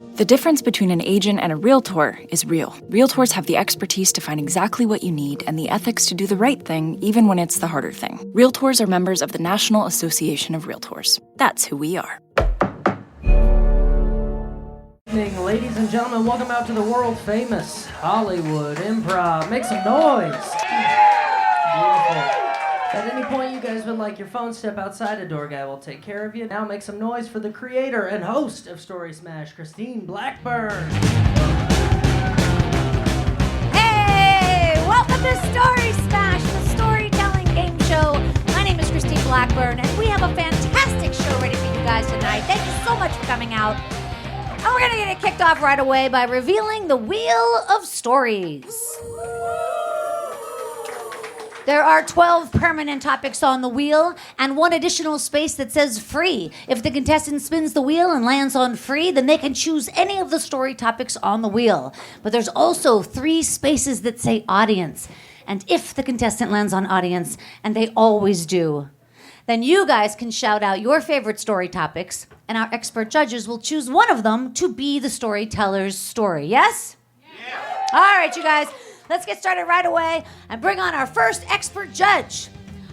The difference between an agent and a realtor is real. Realtors have the expertise to find exactly what you need and the ethics to do the right thing, even when it's the harder thing. Realtors are members of the National Association of Realtors. That's who we are. Good evening, ladies and gentlemen. Welcome out to the world-famous Hollywood Improv. Make some noise. Beautiful. At any point you guys would like your phone, step outside, a door guy will take care of you. Now make some noise for the creator and host of Story Smash, Christine Blackburn. Hey, welcome to Story Smash, the storytelling game show. My name is Christine Blackburn, and we have a fantastic show ready for you guys tonight. Thank you so much for coming out. And we're going to get it kicked off right away by revealing the Wheel of Stories. There are 12 permanent topics on the wheel and one additional space that says free. If the contestant spins the wheel and lands on free, then they can choose any of the story topics on the wheel. But there's also 3 spaces that say audience. And if the contestant lands on audience, and they always do, then you guys can shout out your favorite story topics, and our expert judges will choose one of them to be the storyteller's story. Yes? Yeah. All right, you guys. Let's get started right away and bring on our first expert judge.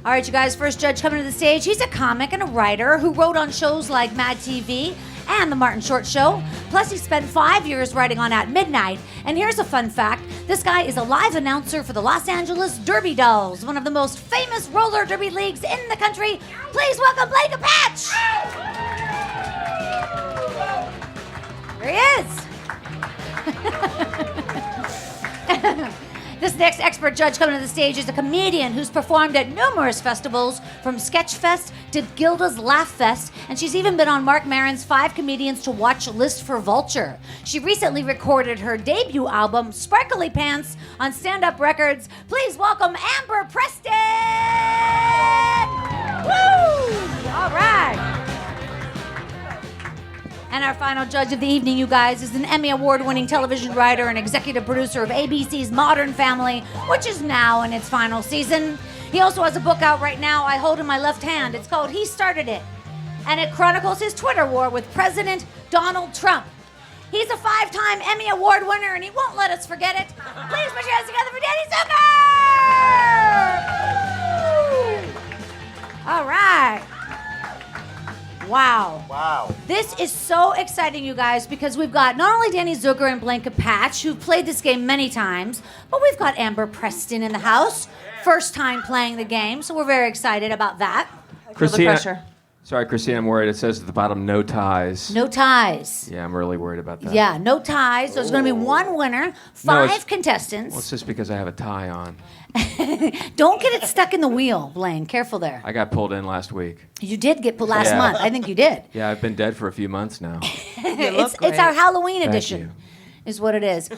All right, you guys, first judge coming to the stage. He's a comic and a writer who wrote on shows like Mad TV and The Martin Short Show. Plus, he spent 5 years writing on At Midnight. And here's a fun fact. This guy is a live announcer for the Los Angeles Derby Dolls, one of the most famous roller derby leagues in the country. Please welcome Blake Patch. There he is. This next expert judge coming to the stage is a comedian who's performed at numerous festivals, from Sketchfest to Gilda's Laugh Fest, and she's even been on Mark Maron's 5 Comedians to Watch list for Vulture. She recently recorded her debut album, Sparkly Pants, on Stand Up Records. Please welcome Amber Preston! Woo! All right. And our final judge of the evening, you guys, is an Emmy Award-winning television writer and executive producer of ABC's Modern Family, which is now in its final season. He also has a book out right now I hold in my left hand. It's called He Started It, and it chronicles his Twitter war with President Donald Trump. He's a 5-time Emmy Award winner, and he won't let us forget it. Please put your hands together for Danny Zucker! All right. Wow. This is so exciting, you guys, because we've got not only Danny Zucker and Blanca Patch, who've played this game many times, but we've got Amber Preston in the house. First time playing the game, so we're very excited about that. Christina, sorry, Christina, I'm worried. It says at the bottom, no ties. No ties. Yeah, I'm really worried about that. Yeah, no ties. There's going to be one winner, 5 contestants. Well, it's just because I have a tie on. Don't get it stuck in the wheel, Blaine. Careful there. I got pulled in last week. You did get last month. I think you did. Yeah, I've been dead for a few months now. It's our Halloween edition. You. Is what it is.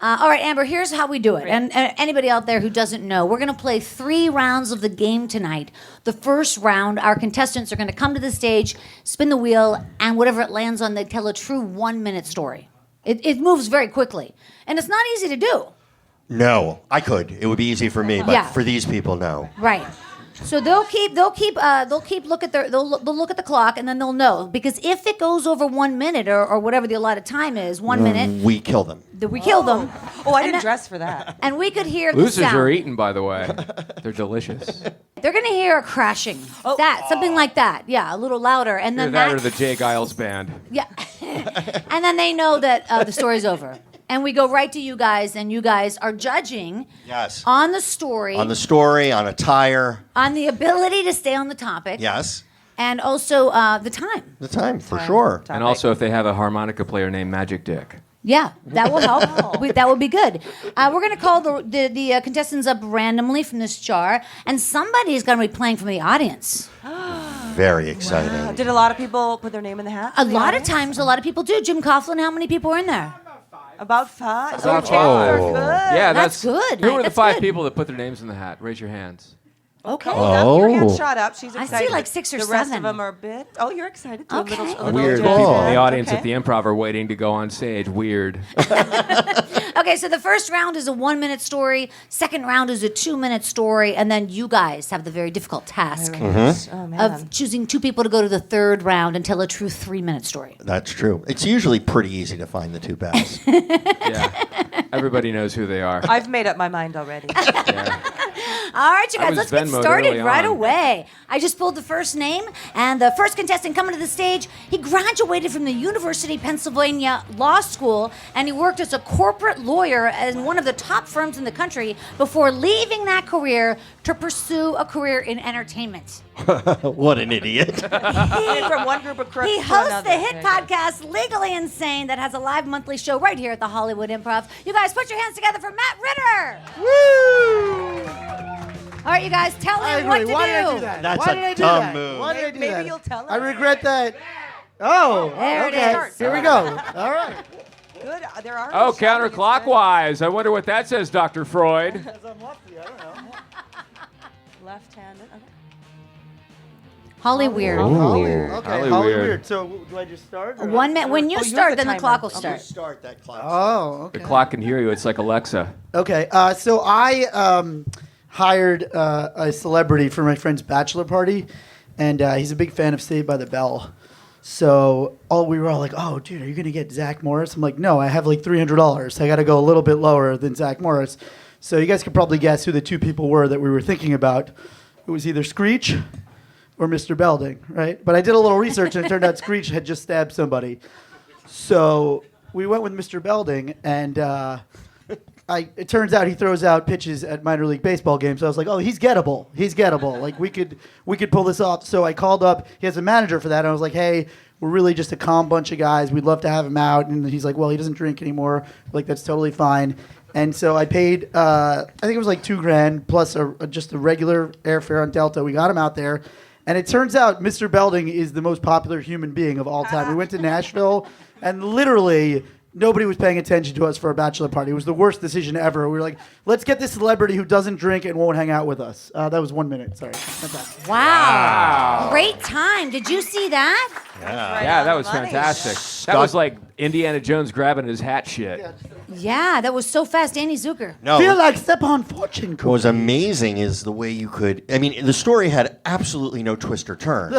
All right, Amber, here's how we do it. And anybody out there who doesn't know, we're going to play 3 rounds of the game tonight. The first round, our contestants are going to come to the stage, spin the wheel, and whatever it lands on, they tell a true 1-minute story. It moves very quickly. And it's not easy to do. No, I could. It would be easy for me, but for these people, no. Right. So they'll look at they'll look at the clock, and then they'll know, because if it goes over 1 minute or whatever the allotted time is, 1 minute, we kill them. We kill them. Oh, I didn't dress for that. And we could hear the Losers sound. are eaten, by the way. They're delicious. They're gonna hear a crashing, something like that. Yeah, a little louder, and then that or the Jay Giles band. Yeah, and then they know that the story's over. And we go right to you guys, and you guys are judging on the story. On the story, on a tire. On the ability to stay on the topic. Yes. And also the time. The time, for sure. And also if they have a harmonica player named Magic Dick. Yeah, that will help. That would be good. We're going to call the contestants up randomly from this jar, and somebody's going to be playing from the audience. Very exciting. Wow. Did a lot of people put their name in the hat? A lot of times, a lot of people do. Jim Coughlin, how many people are in there? About 5. About Are good. Yeah, that's good. Who are the That's 5 good. people that put their names in the hat? Raise your hands. Okay. Oh. Your hand shot up. She's I excited. see like 6 or the 7. rest of them are a bit. Oh, you're excited too. Okay. A little Weird jazz people in hand. the audience Okay. at the Improv are waiting to go on stage. Weird. Okay, Okay, so the first round is a 1-minute story. Second round is a 2-minute story. And then you guys have the very difficult task of choosing 2 people to go to the third round and tell a true 3-minute story. That's true. It's usually pretty easy to find the 2 best. Yeah. Everybody knows who they are. I've made up my mind already. Yeah. All right, you guys, let's get Venmo'd started early right on. away. I just pulled the first name, and the first contestant coming to the stage, he graduated from the University of Pennsylvania Law School, and he worked as a corporate lawyer in one of the top firms in the country before leaving that career to pursue a career in entertainment. What an idiot. From one group of crooks He to hosts another. the hit There you go. podcast Legally Insane that has a live monthly show right here at the Hollywood Improv. You guys put your hands together for Matt Ritter. Woo! All right, you guys, tell I him what to agree. Why do. did I do that? That's Why a did I do dumb that? move. Why did I do Maybe that? you'll tell I us. regret that. Oh, There it okay. is. Here we go. All right. Good. There are. Oh, counterclockwise. I wonder what that says, Dr. Freud. As I'm lefty, I don't know. Left-handed. Okay. Holly Weird. Okay, Holly Holly Weird. Weird. So do I just start? or- 1 minute. When you Oh, you start, have the then the timer. clock will Okay. start. Start that clock. Oh, okay. The clock can hear you. It's like Alexa. Okay, so I hired a celebrity for my friend's bachelor party, and he's a big fan of Saved by the Bell. So we were all like, "Oh, dude, are you gonna get Zach Morris?" I'm like, "No, I have like $300. I got to go a little bit lower than Zach Morris." So you guys could probably guess who the 2 people were that we were thinking about. It was either Screech or Mr. Belding, right? But I did a little research, and it turned out Screech had just stabbed somebody. So we went with Mr. Belding, and it turns out he throws out pitches at minor league baseball games. So I was like, oh, he's gettable. He's gettable. Like we could pull this off. So I called up. He has a manager for that. And I was like, hey, we're really just a calm bunch of guys. We'd love to have him out. And he's like, well, he doesn't drink anymore. Like that's totally fine. And so I paid, I think it was like $2,000 plus just a regular airfare on Delta. We got him out there. And it turns out Mr. Belding is the most popular human being of all time. We went to Nashville, and literally nobody was paying attention to us for a bachelor party. It was the worst decision ever. We were like, let's get this celebrity who doesn't drink and won't hang out with us. That was 1 minute. Sorry. Not bad. Wow. Great time. Did you see that? Yeah, that was Money. fantastic. That was like Indiana Jones grabbing his hat shit. Yeah, that was so fast. Danny Zucker. No. Feel like step on fortune What cookie. was amazing is the way you could. I mean, the story had absolutely no twist or turn,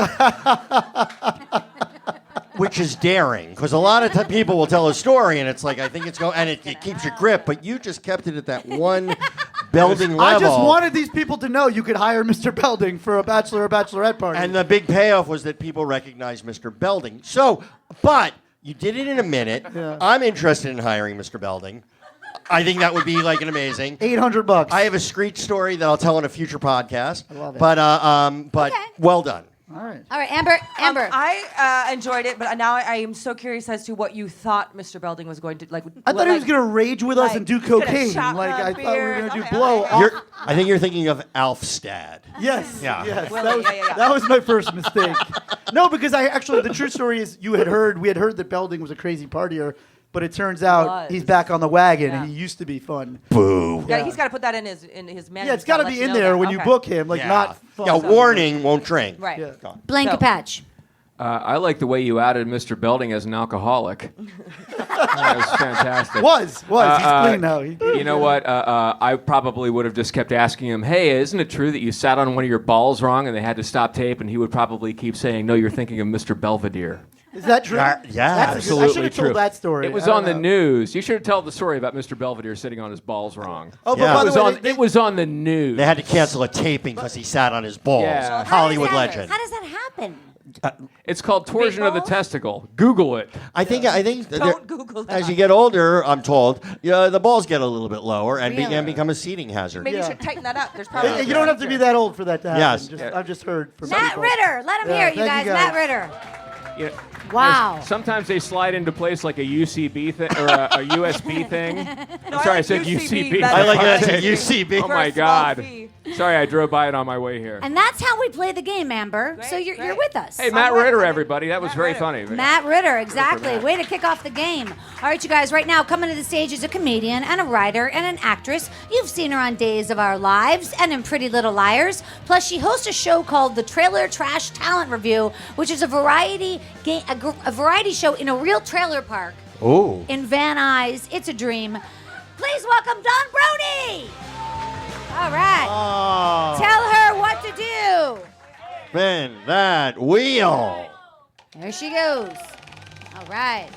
which is daring because a lot of people will tell a story and it's like I think it's going and it keeps your grip, but you just kept it at that one Belding level. I just wanted these people to know you could hire Mr. Belding for a bachelor or bachelorette party. And the big payoff was that people recognized Mr. Belding. So, but you did it in a minute. Yeah. I'm interested in hiring Mr. Belding. I think that would be like an amazing. $800. I have a Screech story that I'll tell in a future podcast. I love it. But Okay. well done. All right. All right, Amber. I enjoyed it, but now I am so curious as to what you thought Mr. Belding was going to like. I thought he was going to rage with us like, and do he's gonna cocaine. shot Like the I thought we were beer. going to do Okay, blow. okay. I think you're thinking of Alfstad. Yes. Yeah. Yes. Willie, That was, yeah. that was my first mistake. No, because the true story is we had heard that Belding was a crazy partier, but it turns out was. he's back on the wagon Yeah. and he used to be fun. Boo. Yeah, Yeah. he's got to put that in his manager. Yeah, it's got to be in there when you book him, like not fun. Yeah, warning, won't drink. Right. Yeah. Blank So- a patch. I like the way you outed Mr. Belding as an alcoholic. That was fantastic. Was. He's clean now. You know what? I probably would have just kept asking him, hey, isn't it true that you sat on one of your balls wrong and they had to stop tape? And he would probably keep saying, no, you're thinking of Mr. Belvedere. Is that true? Yeah, That's a good- I Absolutely should have true. told that story. It was I don't on the know. news. You should have told the story about Mr. Belvedere sitting on his balls wrong. Oh, but Yeah. by It the was, way, on, it was on the news. They had to cancel a taping because he sat on his balls. Yeah. Hollywood legend. How does that happen? It's called torsion of the Meatballs? testicle. Google it. I think that Don't Google that. as you get older, I'm told, the balls get a little bit lower and Really? become a seating hazard. Maybe Yeah. you should tighten that up. There's probably. You don't have to be that old for that to happen. Yes. I've just heard from Matt people. Ritter. Let him Yeah, hear it, you thank guys. you, Matt guys. Ritter. You know, Wow. sometimes they slide into place like a UCB thing or a USB thing. I'm sorry, I said UCB. That's I like fine. that. UCB. Oh For my a small God. fee. Sorry, I drove by it on my way here. And that's how we play the game, Amber. Great, So you're great. with us. Hey, Matt All right, Ritter, honey. everybody. That was Matt very Ritter. funny. Matt Ritter, exactly. Matt. Way to kick off the game. All right, you guys, right now, coming to the stage is a comedian and a writer and an actress. You've seen her on Days of Our Lives and in Pretty Little Liars. Plus, she hosts a show called The Trailer Trash Talent Review, which is a variety show in a real trailer park Oh. in Van Nuys. It's a dream. Please welcome Dawn Brody. All right. Oh, Tell her what to do. spin that wheel. There she goes. All right.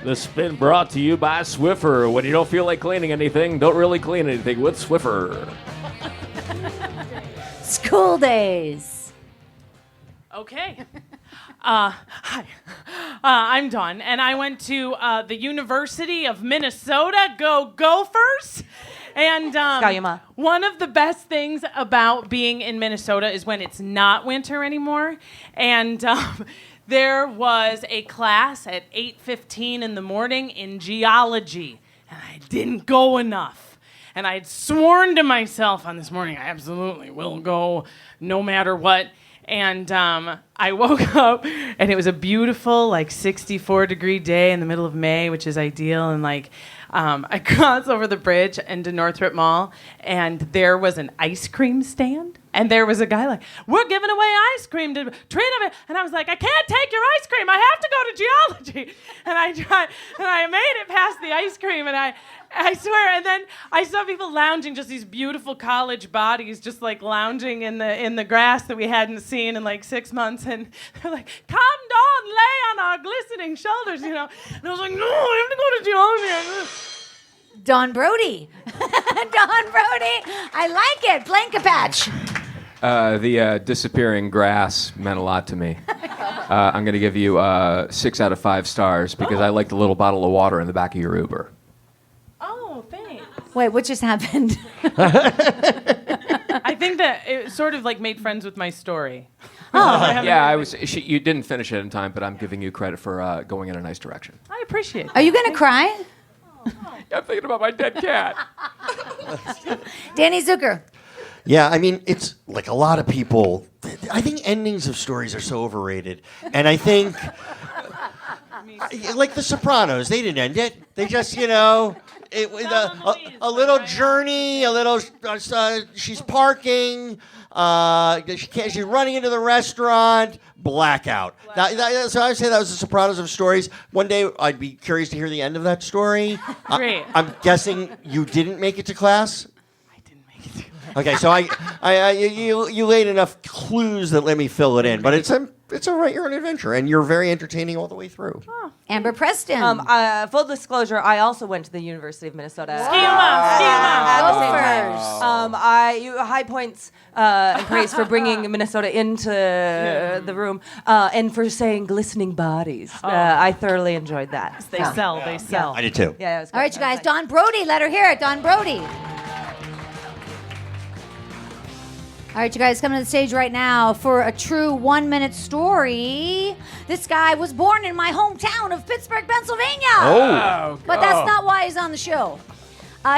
The spin brought to you by Swiffer. When you don't feel like cleaning anything, don't really clean anything with Swiffer. School days. Okay. Hi. I'm Dawn, and I went to the University of Minnesota. Go Gophers! And Skayama. one of the best things about being in Minnesota is when it's not winter anymore. And there was a class at 8:15 in the morning in geology, and I didn't go enough. And I had sworn to myself on this morning, I absolutely will go no matter what. And I woke up, and it was a beautiful, 64-degree day in the middle of May, which is ideal. And, I crossed over the bridge into Northrop Mall, and there was an ice cream stand. And there was a guy we're giving away ice cream to treat him. And I was like, I can't take your ice cream. I have to go to geology. And I tried, and I made it past the ice cream. And I swear. And then I saw people lounging, just these beautiful college bodies, just lounging in the grass that we hadn't seen in 6 months. And they're like, come down, lay on our glistening shoulders, And I was like, no, I have to go to geology. Dawn Brody. Dawn Brody. I like it. Blanket patch. The disappearing grass meant a lot to me. I'm going to give you 6 out of 5 stars because I like the little bottle of water in the back of your Uber. Oh, thanks. Wait, what just happened? I think that it sort of made friends with my story. Yeah, you didn't finish it in time, but I'm giving you credit for going in a nice direction. I appreciate it. Are you going to cry? I'm thinking about my dead cat. Danny Zucker. Yeah, I mean, it's like a lot of people. I think endings of stories are so overrated. And I think, like The Sopranos, they didn't end it. They just, it was a little journey, a little, she's parking, she's running into the restaurant, blackout. So I would say that was The Sopranos of stories. One day, I'd be curious to hear the end of that story. Great. I'm guessing you didn't make it to class? Okay, so you laid enough clues that let me fill it in, but it's a right your own adventure, and you're very entertaining all the way through. Oh. Amber Preston. Full disclosure, I also went to the University of Minnesota. Ski 'em up. High points and praise for bringing Minnesota into the room and for saying glistening bodies. I thoroughly enjoyed that. They sell. I did too. Yeah, it was All right, good. you guys. Dawn Brody. Let her hear it. Dawn Brody. All right, you guys, coming to the stage right now for a true 1-minute story. This guy was born in my hometown of Pittsburgh, Pennsylvania. Oh. But that's not why he's on the show.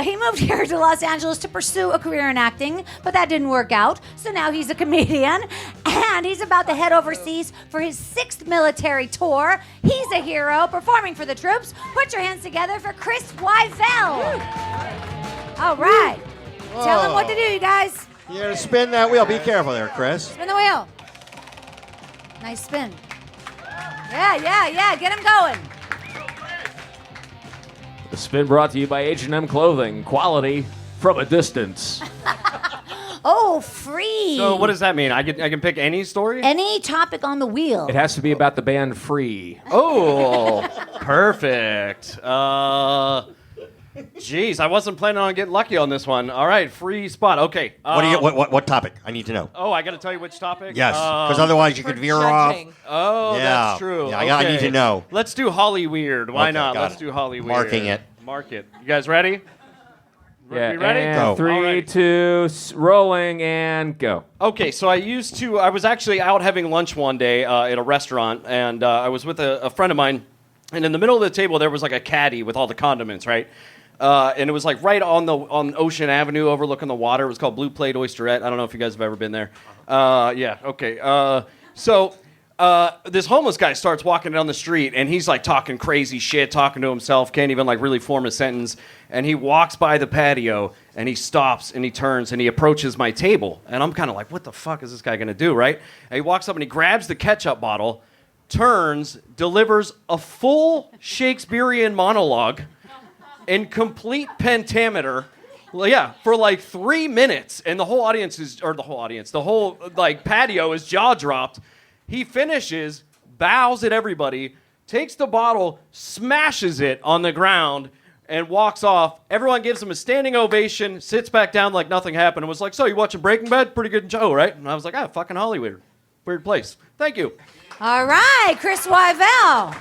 He moved here to Los Angeles to pursue a career in acting, but that didn't work out. So now he's a comedian, and he's about to head overseas for his 6th military tour. He's a hero, performing for the troops. Put your hands together for Chris Weifel. All right. Tell him what to do, you guys. You're going to spin that wheel. Be careful there, Chris. Spin the wheel. Nice spin. Yeah. Get him going. The spin brought to you by H&M Clothing. Quality from a distance. Oh, free. So what does that mean? I can pick any story? Any topic on the wheel. It has to be about the band Free. Oh, perfect. Jeez, I wasn't planning on getting lucky on this one. All right, free spot. Okay. What topic? I need to know. Oh, I got to tell you which topic? Yes, because otherwise you could veer judging. off. Oh, Yeah. that's true. Yeah, I need to know. Let's do Holly Weird. Why Okay, not? got Let's it. do Holly Weird. Marking it. Mark it. You guys ready? Yeah, You ready? and Go. 3, All right. 2, rolling, and go. Okay, so I was actually out having lunch one day at a restaurant, and I was with a friend of mine, and in the middle of the table there was a caddy with all the condiments, right? And it was right on Ocean Avenue overlooking the water. It was called Blue Plate Oysterette. I don't know if you guys have ever been there. Yeah, okay. So this homeless guy starts walking down the street, and he's talking crazy shit, talking to himself, can't even really form a sentence. And he walks by the patio, and he stops, and he turns, and he approaches my table. And I'm kind of like, what the fuck is this guy going to do, right? And he walks up, and he grabs the ketchup bottle, turns, delivers a full Shakespearean monologue in complete pentameter. Well, yeah, for like 3 minutes, and the whole like patio is jaw dropped. He finishes, bows at everybody, takes the bottle, smashes it on the ground, and walks off. Everyone gives him a standing ovation, sits back down like nothing happened, and was like, "So you watching Breaking Bad? Pretty good show, right?" And I was like, "Ah, fucking Hollywood, weird place. Thank you." All right, Chris Wyvell.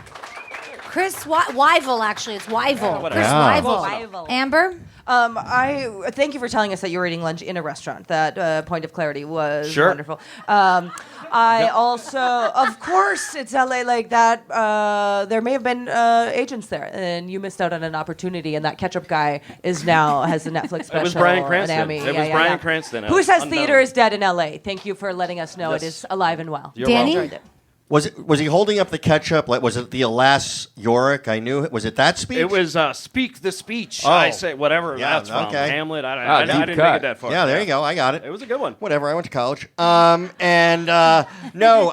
Wyvell, actually. It's Wyvell. whatever. Chris Yeah. Wyvell. Amber? I thank you for telling us that you were eating lunch in a restaurant. That point of clarity was Sure. wonderful. I also, of course, it's LA like that. There may have been agents there, and you missed out on an opportunity. And that ketchup guy has a Netflix special. It was Bryan an Cranston. Emmy. It was Bryan Cranston. Who says Unknown. theater is dead in LA? Thank you for letting us know Yes. it is alive and well. You're Danny? Enjoyed it. Was he holding up the ketchup? Like, was it the Alas Yorick? I knew it. Was it that speech? It was speak the speech. Oh. I say whatever Yeah, that's from. okay. Hamlet. I deep didn't make cut. it that far. Yeah, there you go. I got it. It was a good one. Whatever. I went to college. No,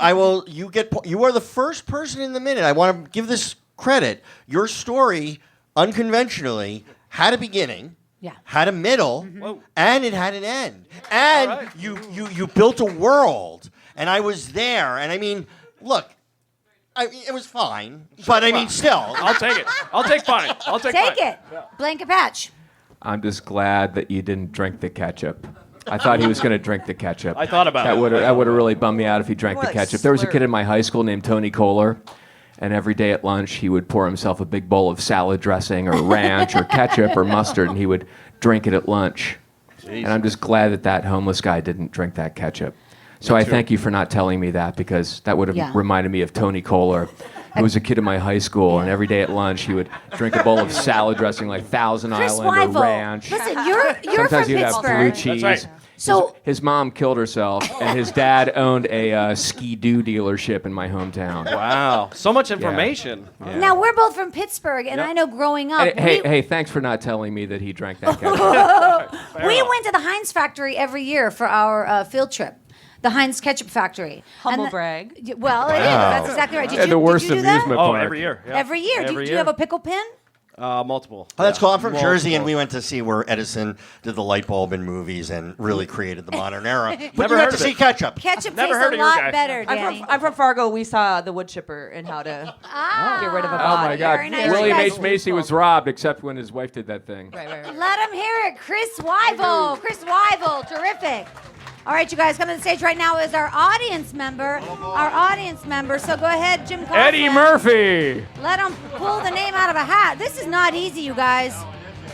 I will. You are the first person in the minute. I want to give this credit. Your story, unconventionally, had a beginning. Yeah. Had a middle, Whoa. and it had an end. And All right. you built a world, and I was there. And I mean, look, it was fine, but I mean, still. I'll take it. I'll take fine. I'll take Take fine. it. Blanket patch. I'm just glad that you didn't drink the ketchup. I thought he was going to drink the ketchup. I thought about that it. would that would have really bummed me out if he drank Well, the it's ketchup. There was a slurred. kid in my high school named Tony Kohler, and every day at lunch he would pour himself a big bowl of salad dressing or ranch or ketchup or mustard, and he would drink it at lunch. And I'm just glad that homeless guy didn't drink that ketchup. So I thank you for not telling me that, because that would have Yeah. reminded me of Tony Kohler, who was a kid in my high school, and every day at lunch he would drink a bowl of salad dressing like Thousand Chris Island or Wyvell. ranch. Listen, you're Sometimes from he'd have blue Pittsburgh. cheese. That's right. So His mom killed herself, and his dad owned a ski-doo dealership in my hometown. Wow. So much information. Yeah. now we're both from Pittsburgh, and Yep. I know growing up, Hey, thanks for not telling me that he drank that ketchup. we went to the Heinz factory every year for our field trip. The Heinz ketchup factory. Humble And brag. Well, it is. That's exactly right. Did Yeah, you, the worst did you do that? amusement Oh, park. every year. Yeah. Every year. Do you have a pickle pin? Multiple. Oh, that's Yeah. cool. I'm from Multiple. Jersey, and we went to see where Edison did the light bulb in movies and really created the modern era. But Never you got heard to of see it. ketchup. Ketchup Never tastes heard a of your lot guy. better, Danny. I'm from Fargo. We saw the wood chipper and how to get rid of a Oh body. my God! Very nice. William Very H. Macy was robbed, except when his wife did that thing. Right. Let him hear it. Chris Wyvell. Chris Wyvell. Terrific. All right, you guys, coming to the stage right now is our audience member. So go ahead, Jim Kaufman. Eddie Murphy. Let him pull the name out of a hat. This is not easy, you guys.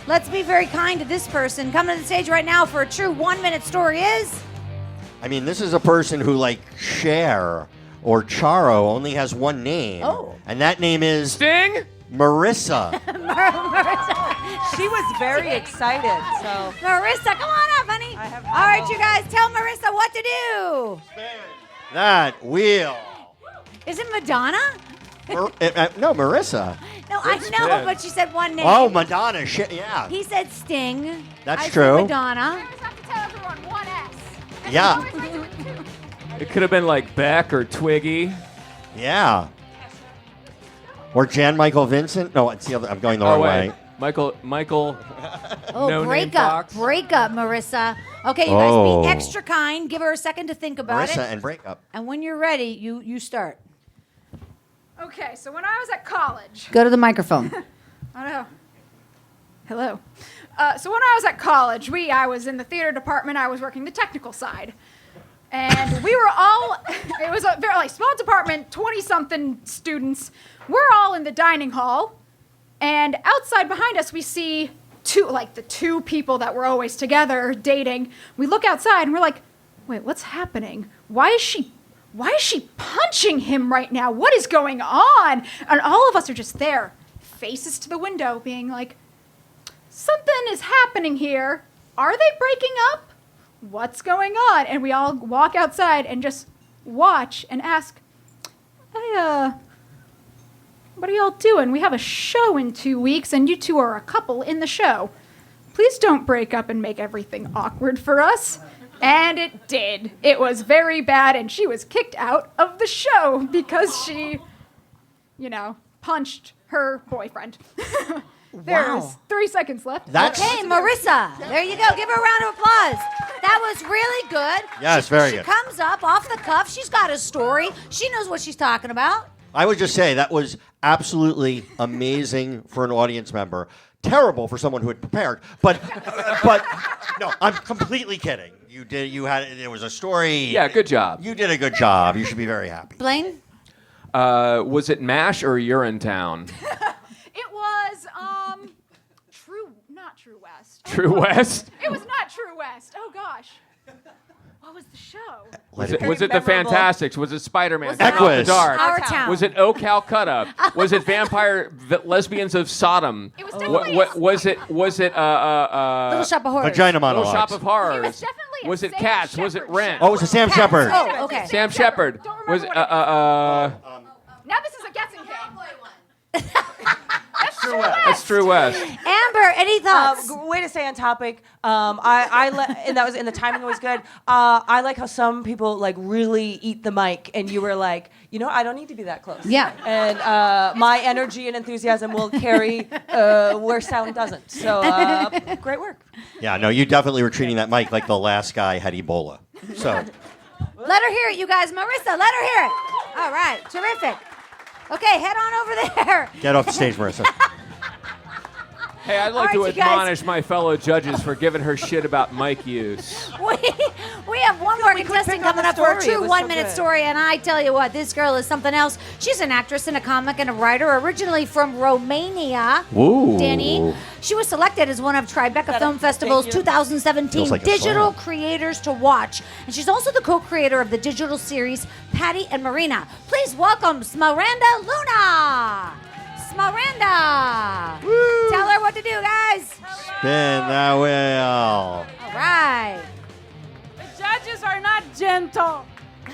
Let's be very kind to this person. Coming to the stage right now for a true 1-minute story is... I mean, this is a person who, like Cher or Charo, only has one name. Oh. And that name is Sting. Marissa. She was very excited. So Marissa, come on up, honey. All right, you guys, tell Marissa what to do. That wheel. Is it Madonna? No, Marissa. No, I know, but she said one name. Oh, Madonna. Shit, yeah. He said Sting. That's I true. Said Madonna. Yeah. It could have been like Beck or Twiggy. Yeah. Or Jan Michael Vincent. No, it's the other. I'm going the wrong way. Michael. Oh, No Name breakup. Fox. Breakup, Marissa. Okay, you guys, Oh. be extra kind. Give her a second to think about Marissa it. and breakup. And when you're ready, you start. Okay, so when I was at college, Go to the microphone. oh no, hello. So when I was at college, I was in the theater department. I was working the technical side, and we were all. It was a very small department, 20-something students. We're all in the dining hall, and outside behind us, we see the two people that were always together dating. We look outside, and we're like, "Wait, what's happening? Why is she punching him right now? What is going on?" And all of us are just there, faces to the window, being like, something is happening here. Are they breaking up? What's going on? And we all walk outside and just watch and ask, hey, what are y'all doing? We have a show in 2 weeks, and you two are a couple in the show. Please don't break up and make everything awkward for us. And it did. It was very bad, and she was kicked out of the show because she, punched her boyfriend. There's 3 seconds left. Okay, Marissa. There you go. Give her a round of applause. That was really good. Yes, very good. She comes up off the cuff. She's got a story. She knows what she's talking about. I would just say that was absolutely amazing for an audience member. Terrible for someone who had prepared, but no, I'm completely kidding. There was a story. Yeah, good job. You did a good job. You should be very happy. Blaine? Was it MASH or Urinetown? It was, not True West. True West? It was not True West. Oh, gosh. What was the show? Was it the Fantastics? Was it Spider-Man? Was it Out in the Dark? Our Town? Was it Oh Calcutta? Was it Lesbians of Sodom? It was definitely Was it Little Shop of Horrors. Vagina Little monologues. Shop of Horrors? It was definitely a Was it Sam Cats? Was it Shepard Rent? show. Oh, it was a Sam Cats. Shepard. Oh, okay. Sam Shepard. Don't Was remember what it was. Now this is a guessing game. That's True West. Amber, any thoughts? Way to stay on topic. And that was, and the timing was good. I like how some people like really eat the mic, and you were like, I don't need to be that close. Yeah. And my energy and enthusiasm will carry where sound doesn't. So great work. Yeah, no, you definitely were treating that mic like the last guy had Ebola. So Let her hear it, you guys. Marissa, let her hear it. All right, terrific. Okay, head on over there. get off the stage, Marissa. Hey, I'd like All to right, you guys. admonish my fellow judges for giving her shit about mic use. We have one more we couldn't contestant pick on coming the up for a story. true It was so 1 minute good. story, and I tell you what, this girl is something else. She's an actress and a comic and a writer, originally from Romania. Ooh. Danny. She was selected as one of Tribeca Film Festival's Thank you. 2017 Feels like a Digital song. Creators to Watch. And she's also the co-creator of the digital series Patty and Marina. Please welcome Smaranda Luna. Smaranda. Tell her what to do, guys. Spin that wheel. All right. The judges are not gentle.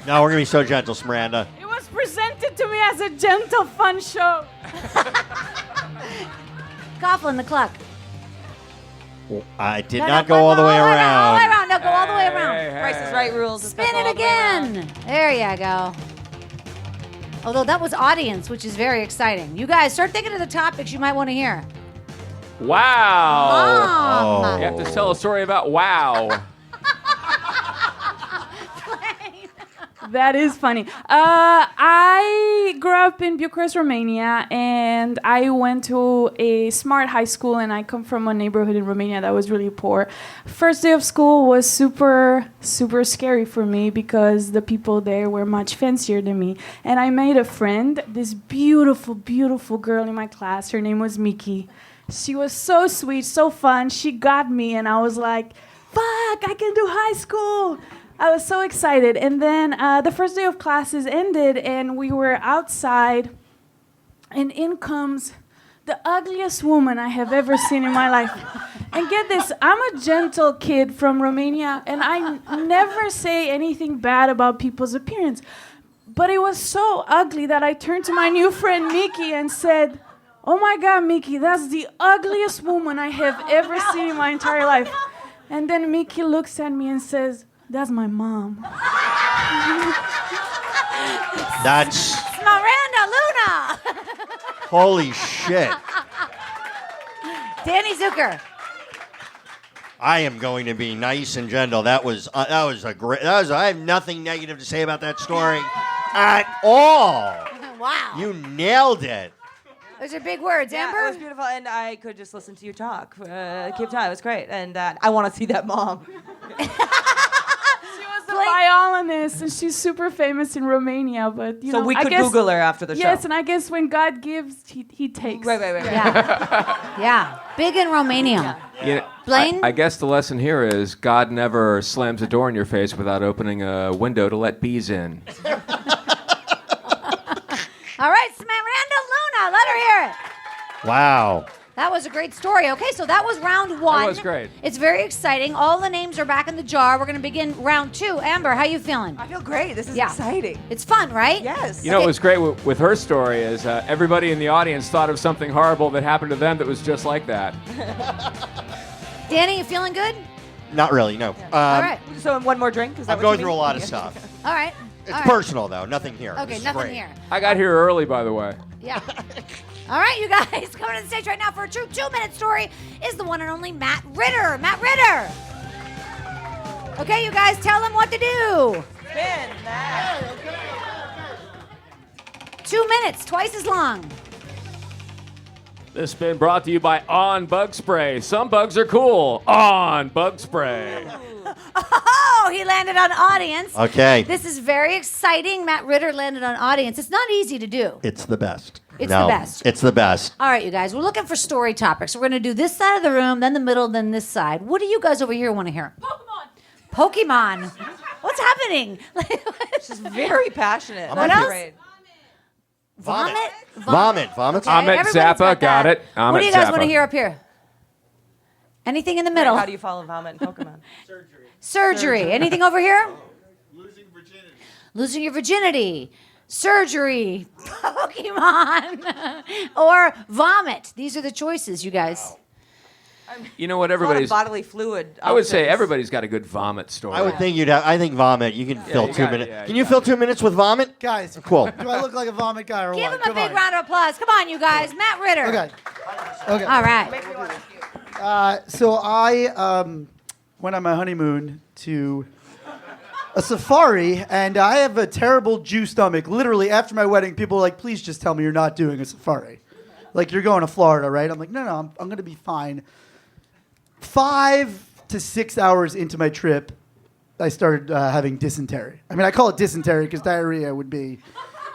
No, we're gonna be so gentle, Smiranda. It was presented to me as a gentle, fun show. Coughlin, the clock. I did No, not no, go all the way All the way around. around. No, go all the way around. Price is Right rules. It's Spin got it all the way around. again. There you go. Although that was audience, which is very exciting. You guys, start thinking of the topics you might want to hear. Wow. Mom. You have to tell a story about wow. That is funny. I grew up in Bucharest, Romania, and I went to a smart high school, and I come from a neighborhood in Romania that was really poor. First day of school was super, super scary for me because the people there were much fancier than me. And I made a friend, this beautiful, beautiful girl in my class. Her name was Miki. She was so sweet, so fun. She got me, and I was like, fuck, I can do high school. I was so excited. And then the first day of classes ended, and we were outside, and in comes the ugliest woman I have ever seen in my life. And get this, I'm a gentle kid from Romania, and I never say anything bad about people's appearance. But it was so ugly that I turned to my new friend Miki and said, oh my God, Miki, that's the ugliest woman I have ever seen in my entire life. And then Miki looks at me and says, that's my mom. That's Miranda Luna. holy shit. Danny Zucker. I am going to be nice and gentle. That was a great. I have nothing negative to say about that story at all. Wow. You nailed it. Those are big words, Yeah, Amber. it was beautiful, and I could just listen to you talk. Keep time. It was great, and I want to see that mom. She was a violinist, and she's super famous in Romania. But you So know, we I could guess, Google her after the show. Yes, and I guess when God gives, he takes. Right. Yeah. Yeah. Big in Romania. You know, Blaine? I guess the lesson here is God never slams a door in your face without opening a window to let bees in. All right, Miranda Luna. Let her hear it. Wow. That was a great story. Okay, so that was round one. That was great. It's very exciting. All the names are back in the jar. We're going to begin round two. Amber, how you feeling? I feel great. This is Yeah. exciting. It's fun, right? Yes. You know what was great with her story is everybody in the audience thought of something horrible that happened to them that was just like that. Danny, you feeling good? Not really, no. All right. So one more drink? Is that I'm what going you through a mean? lot of stuff. All right. It's All right. personal, though. Nothing here. Okay, This is nothing great. here. I got here early, by the way. Yeah. All right, you guys, coming to the stage right now for a true 2-minute story is the one and only Matt Ritter. Matt Ritter. Okay, you guys, tell him what to do. Spin that. 2 minutes, twice as long. This has been brought to you by On Bug Spray. Some bugs are cool. On Bug Spray. Oh, he landed on audience. Okay. This is very exciting. Matt Ritter landed on audience. It's not easy to do. It's the best. It's No, the best. It's the best. All right, you guys, we're looking for story topics. We're going to do this side of the room, then the middle, then this side. What do you guys over here want to hear? Pokemon. What's happening? She's very passionate. What That's else? great. Vomit? Vomit. Okay, Ahmed everybody's Zappa, got got that. it. What Ahmed do you guys Zappa. want to hear up here? Anything in the middle? How do you follow vomit in Pokemon? Surgery. Anything over here? Losing your virginity. Surgery. Pokemon. Or vomit. These are the choices, you guys. You know what? A lot of Everybody's. bodily fluid. I would say options. everybody's got a good vomit story. I would think you'd have. I think vomit. You can fill you 2 got it, minutes. yeah, Can you you fill 2 minutes with vomit? Guys, Cool. do I look like a vomit guy or Give what? him a big round of applause. Come on, you guys. Matt Ritter. Okay. Okay. All right. So I went on my honeymoon to a safari, and I have a terrible Jew stomach. Literally, after my wedding, people were like, please just tell me you're not doing a safari. Like, you're going to Florida, right? I'm like, no, I'm going to be fine. 5 to 6 hours into my trip, I started having dysentery. I mean, I call it dysentery because diarrhea would be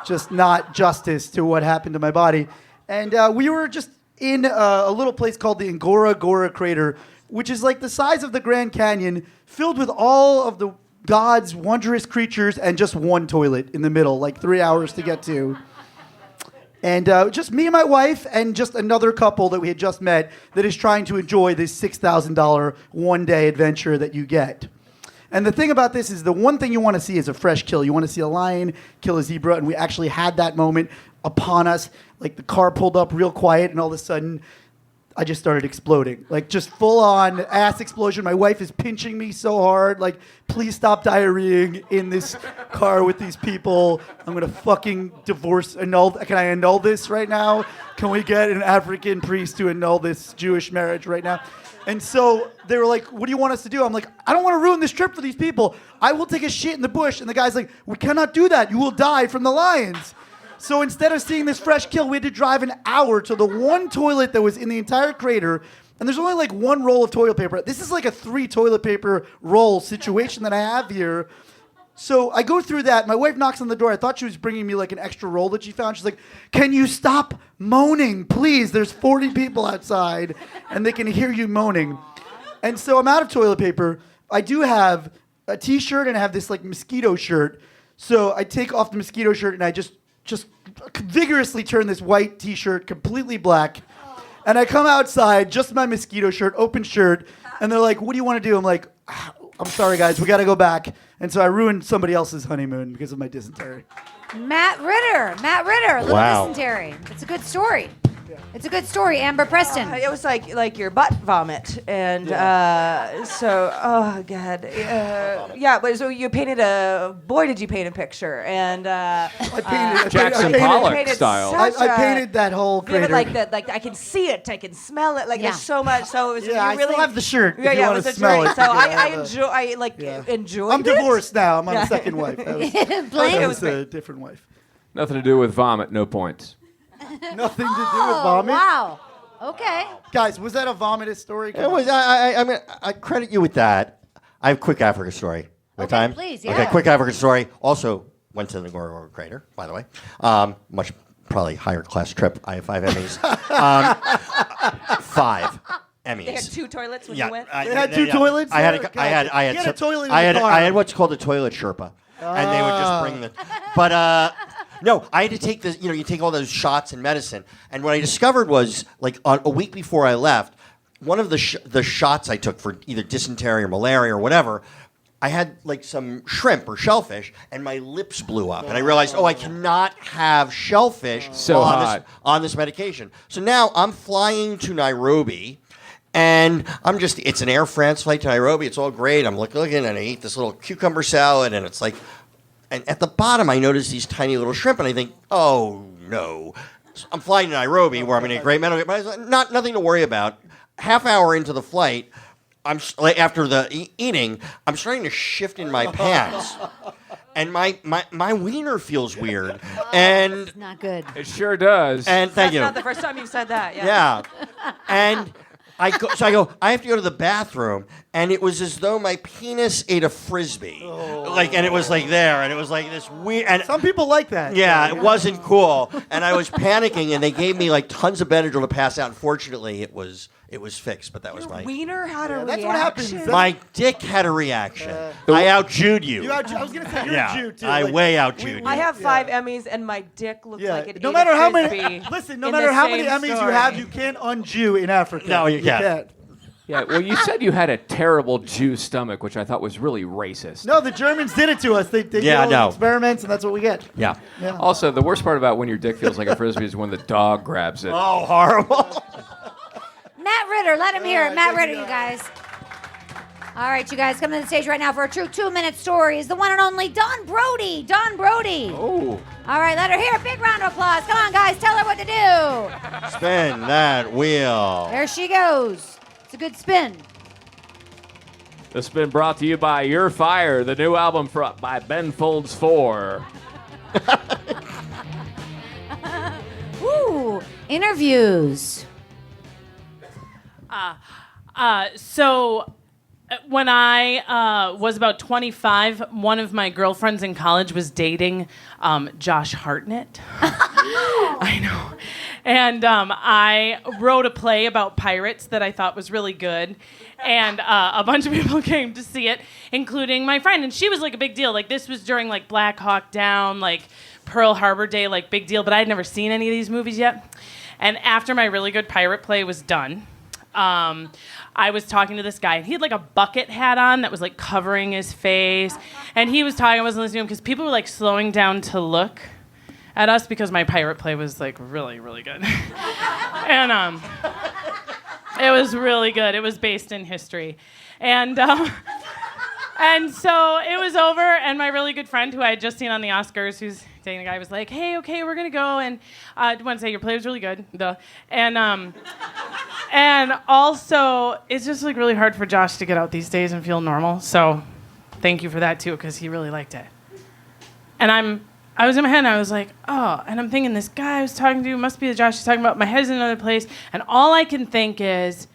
just not justice to what happened to my body. And we were just in a little place called the Ngora Gora Crater, which is like the size of the Grand Canyon, filled with all of the God's wondrous creatures and just one toilet in the middle, like 3 hours to get to. And just me and my wife and just another couple that we had just met that is trying to enjoy this $6,000 one-day adventure that you get. And the thing about this is the one thing you want to see is a fresh kill. You want to see a lion kill a zebra, and we actually had that moment upon us. Like the car pulled up real quiet, and all of a sudden, I just started exploding. Like just full-on ass explosion. My wife is pinching me so hard. Like, please stop diarrheaing in this car with these people. I'm going to fucking annul. Can I annul this right now? Can we get an African priest to annul this Jewish marriage right now? And so they were like, what do you want us to do? I'm like, I don't want to ruin this trip for these people. I will take a shit in the bush. And the guy's like, we cannot do that. You will die from the lions. So instead of seeing this fresh kill, we had to drive an hour to the one toilet that was in the entire crater. And there's only like one roll of toilet paper. This is like a 3 toilet paper roll situation that I have here. So I go through that. My wife knocks on the door. I thought she was bringing me like an extra roll that she found. She's like, can you stop moaning, please? There's 40 people outside and they can hear you moaning. And so I'm out of toilet paper. I do have a t-shirt and I have this like mosquito shirt. So I take off the mosquito shirt and I just vigorously turn this white t-shirt completely black. And I come outside, just my mosquito shirt, open shirt, and they're like, what do you want to do? I'm like, I'm sorry, guys, we got to go back. And so I ruined somebody else's honeymoon because of my dysentery. Matt Ritter, little Wow. dysentery. It's a good story. It's a good story, Amber Preston. It was like your butt vomit, and so oh god, yeah. But so you painted boy, did you paint a picture? And I painted Jackson Pollock style. I painted that whole vivid, crater. like that. Like I can see it, I can smell it. Like Yeah. there's so much. So it was, Yeah, I you really still have the shirt if Yeah, you yeah, it want was to a smell journey. it. So I Yeah. enjoy. I like Yeah. enjoyed. I'm it. divorced now. I'm on Yeah. a second wife. That was, Blame. that was a different wife. Nothing to do with vomit, no points. Nothing to do with vomit. Wow. Okay. Guys, was that a vomitous story? It was. I mean, I credit you with that. I have a quick Africa story. My Okay, time? please, yeah. Okay, quick Africa story. Also went to the Ngorongoro Crater, by the way. Much probably higher class trip. I have 5 Emmys. 5 Emmys. They had 2 toilets when Yeah, you went. They had 2 toilets? I had there? I had God, get a toilet in I the had car. I had what's called a toilet Sherpa, and they would just bring the. But no, I had to take this. You take all those shots and medicine, and what I discovered was like a week before I left, one of the shots I took for either dysentery or malaria or whatever. I had like some shrimp or shellfish, and my lips blew up, and I realized, I cannot have shellfish So hot. on this medication. So now I'm flying to Nairobi. And it's an Air France flight to Nairobi. It's all great. I'm looking, and I eat this little cucumber salad, and it's like, and at the bottom, I notice these tiny little shrimp, and I think, oh, no. I'm flying to Nairobi, where I'm going to get great medical, but nothing to worry about. Half hour into the flight, after the eating, I'm starting to shift in my pants. And my wiener feels weird. And It's not good. It sure does. And thank you. That's not the first time you've said that. Yeah. And I go, I have to go to the bathroom, and it was as though my penis ate a Frisbee. And it was like there, and it was like this weird. And Some people like that. yeah, it wasn't cool. And I was panicking, and they gave me like tons of Benadryl to pass out. Unfortunately, it was fixed, but that was my... Wiener had a reaction. That's what happens. My dick had a reaction. I outjewed you. I was going to say, you're a Jew, too. I Like, way outjewed you. I have 5 Emmys, and my dick looks like it no ate matter a how Frisbee many, listen, no in matter the how many same Emmys you story. have, you can't un-Jew in Africa. No, you can't. Yeah, well, you said you had a terrible Jew stomach, which I thought was really racist. No, the Germans did it to us. They did Yeah, all no. these experiments, and that's what we get. Yeah. Yeah. Also, the worst part about when your dick feels like a Frisbee is when the dog grabs it. Oh, horrible. Matt Ritter, let him hear it. Matt Ritter, you guys. All right, you guys, come to the stage right now for a true 2-minute story is the one and only Dawn Brody. Dawn Brody. Oh. All right, let her hear a big round of applause. Come on, guys, tell her what to do. Spin that wheel. There she goes. It's a good spin. This has been brought to you by You're Fire, the new album by Ben Folds 4. Woo! Interviews. So when I was about 25, one of my girlfriends in college was dating Josh Hartnett. I know. And I wrote a play about pirates that I thought was really good. And a bunch of people came to see it, including my friend. And she was like a big deal. Like this was during like Black Hawk Down, like Pearl Harbor Day, like big deal. But I had never seen any of these movies yet. And after my really good pirate play was done, I was talking to this guy, and he had like a bucket hat on that was like covering his face. And he was talking, I wasn't listening to him because people were like slowing down to look at us because my pirate play was like really, really good. And it was really good. It was based in history. And so it was over, and my really good friend who I had just seen on the Oscars, who's dating a guy, was like, hey, okay, we're going to go. And I want to say your play was really good. Duh. And also, it's just like really hard for Josh to get out these days and feel normal. So thank you for that, too, because he really liked it. And I was in my head, and I was like, oh, and I'm thinking this guy I was talking to must be the Josh he's talking about. My head's in another place, and all I can think is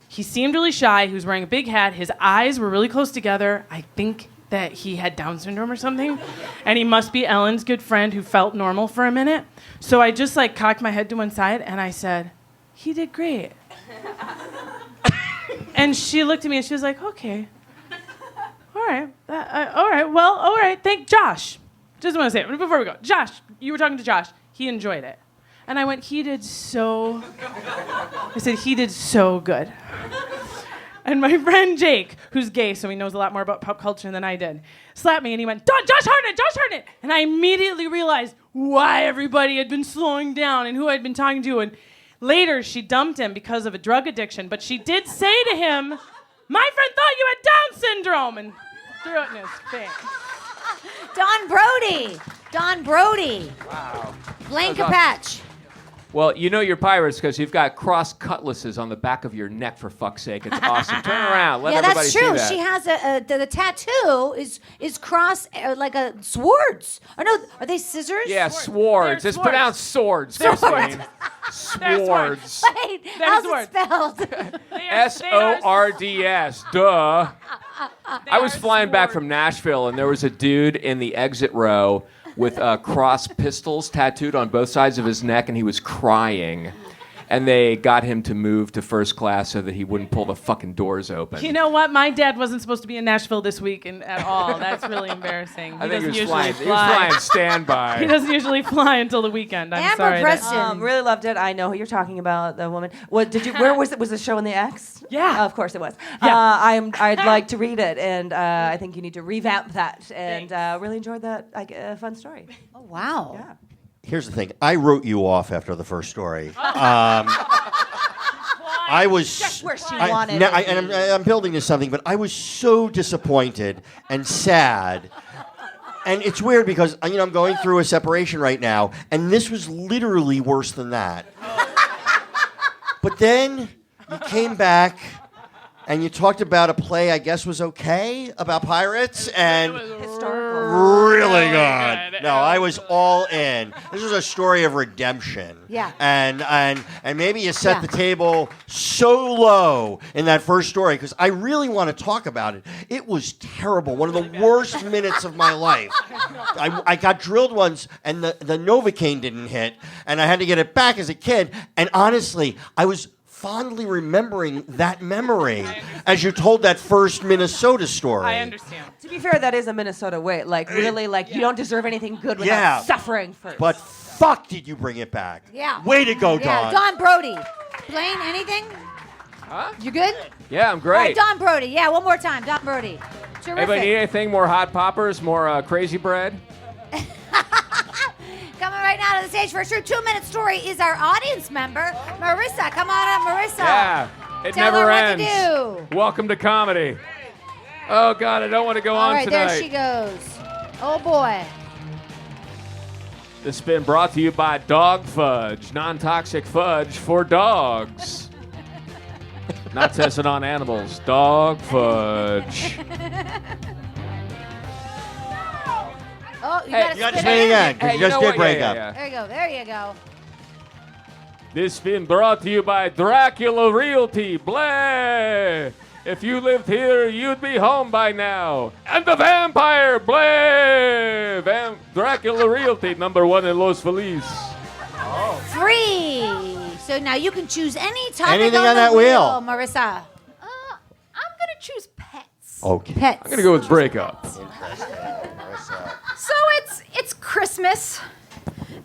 he seemed really shy. He was wearing a big hat. His eyes were really close together. I think that he had Down syndrome or something, and he must be Ellen's good friend who felt normal for a minute. So I just like cocked my head to one side, and I said, he did great. And she looked at me, and she was like, okay. All right. All right. Well, all right. Thank Josh. Just want to say it before we go. Josh, you were talking to Josh. He enjoyed it. And I went, he did so good. And my friend Jake, who's gay, so he knows a lot more about pop culture than I did, slapped me and he went, Josh Hartnett. And I immediately realized why everybody had been slowing down and who I'd been talking to. And later, she dumped him because of a drug addiction. But she did say to him, my friend thought you had Down syndrome, and threw it in his face. Don Brody. Wow. Blank a patch. Well, you know you're pirates because you've got cross cutlasses on the back of your neck, for fuck's sake. It's awesome. Turn around. Let everybody that's true. see that. She has the tattoo is cross like a swords. Or no, are they scissors? Yeah, swords. They're It's swords. pronounced swords. Swords. There's They're swords. Wait, They're how's swords. it spelled? SORDS. Duh. I was flying back from Nashville, and there was a dude in the exit row with cross pistols tattooed on both sides of his neck, and he was crying. And they got him to move to first class so that he wouldn't pull the fucking doors open. You know what? My dad wasn't supposed to be in Nashville this week at all. That's really embarrassing. I think he was usually flying. He was flying standby. He doesn't usually fly until the weekend. I'm Amber sorry. Preston. Really loved it. I know who you're talking about, the woman. What did you? Where was it? Was the show in the X? Yeah. Of course it was. Yeah. I'd like to read it, and I think you need to revamp that. And really enjoyed that fun story. Oh wow. Yeah. Here's the thing. I wrote you off after the first story. Why? I was Just where she I- wanted now, to and be. I'm building to something, but I was so disappointed and sad. And it's weird because I'm going through a separation right now, and this was literally worse than that. But then you came back and you talked about a play I guess was okay about pirates and really good. No, I was all in. This is a story of redemption. Yeah. And maybe you set Yeah. the table so low in that first story because I really want to talk about it. It was terrible. One of the worst minutes of my life. I got drilled once and the Novocaine didn't hit and I had to get it back as a kid. And honestly, I was fondly remembering that memory as you told that first Minnesota story. I understand. To be fair, that is a Minnesota way. Like, really, like, you don't deserve anything good without Yeah. suffering first. But fuck, did you bring it back? Yeah. Way to go, Yeah, Don. Don Brody. Blaine, anything? Huh? You good? Yeah, I'm All right, great. Don Brody. Yeah, one more time. Don Brody. Terrific. Anybody need anything? More hot poppers? More crazy bread? Coming right now to the stage for a true 2-minute story is our audience member, Marissa. Come on up, Marissa. Yeah, it Tell never her ends. what to do. Welcome to comedy. Oh God, I don't want to go All on right, tonight. there she goes. Oh boy. This has been brought to you by Dog Fudge, non-toxic fudge for dogs. Not tested on animals. Dog Fudge. Oh, you Hey, gotta You got to spit say it again, Hey, because you you just know did what? break Yeah, up. yeah, yeah. There you go. There you go. This has been brought to you by Dracula Realty. Bleh! If you lived here, you'd be home by now. And the vampire, bleh! Dracula Realty, #1 in Los Feliz. Free. So now you can choose any topic Anything on on the that wheel. Marissa. I'm gonna choose pets. Okay. Pets. I'm gonna go with breakup. So it's Christmas,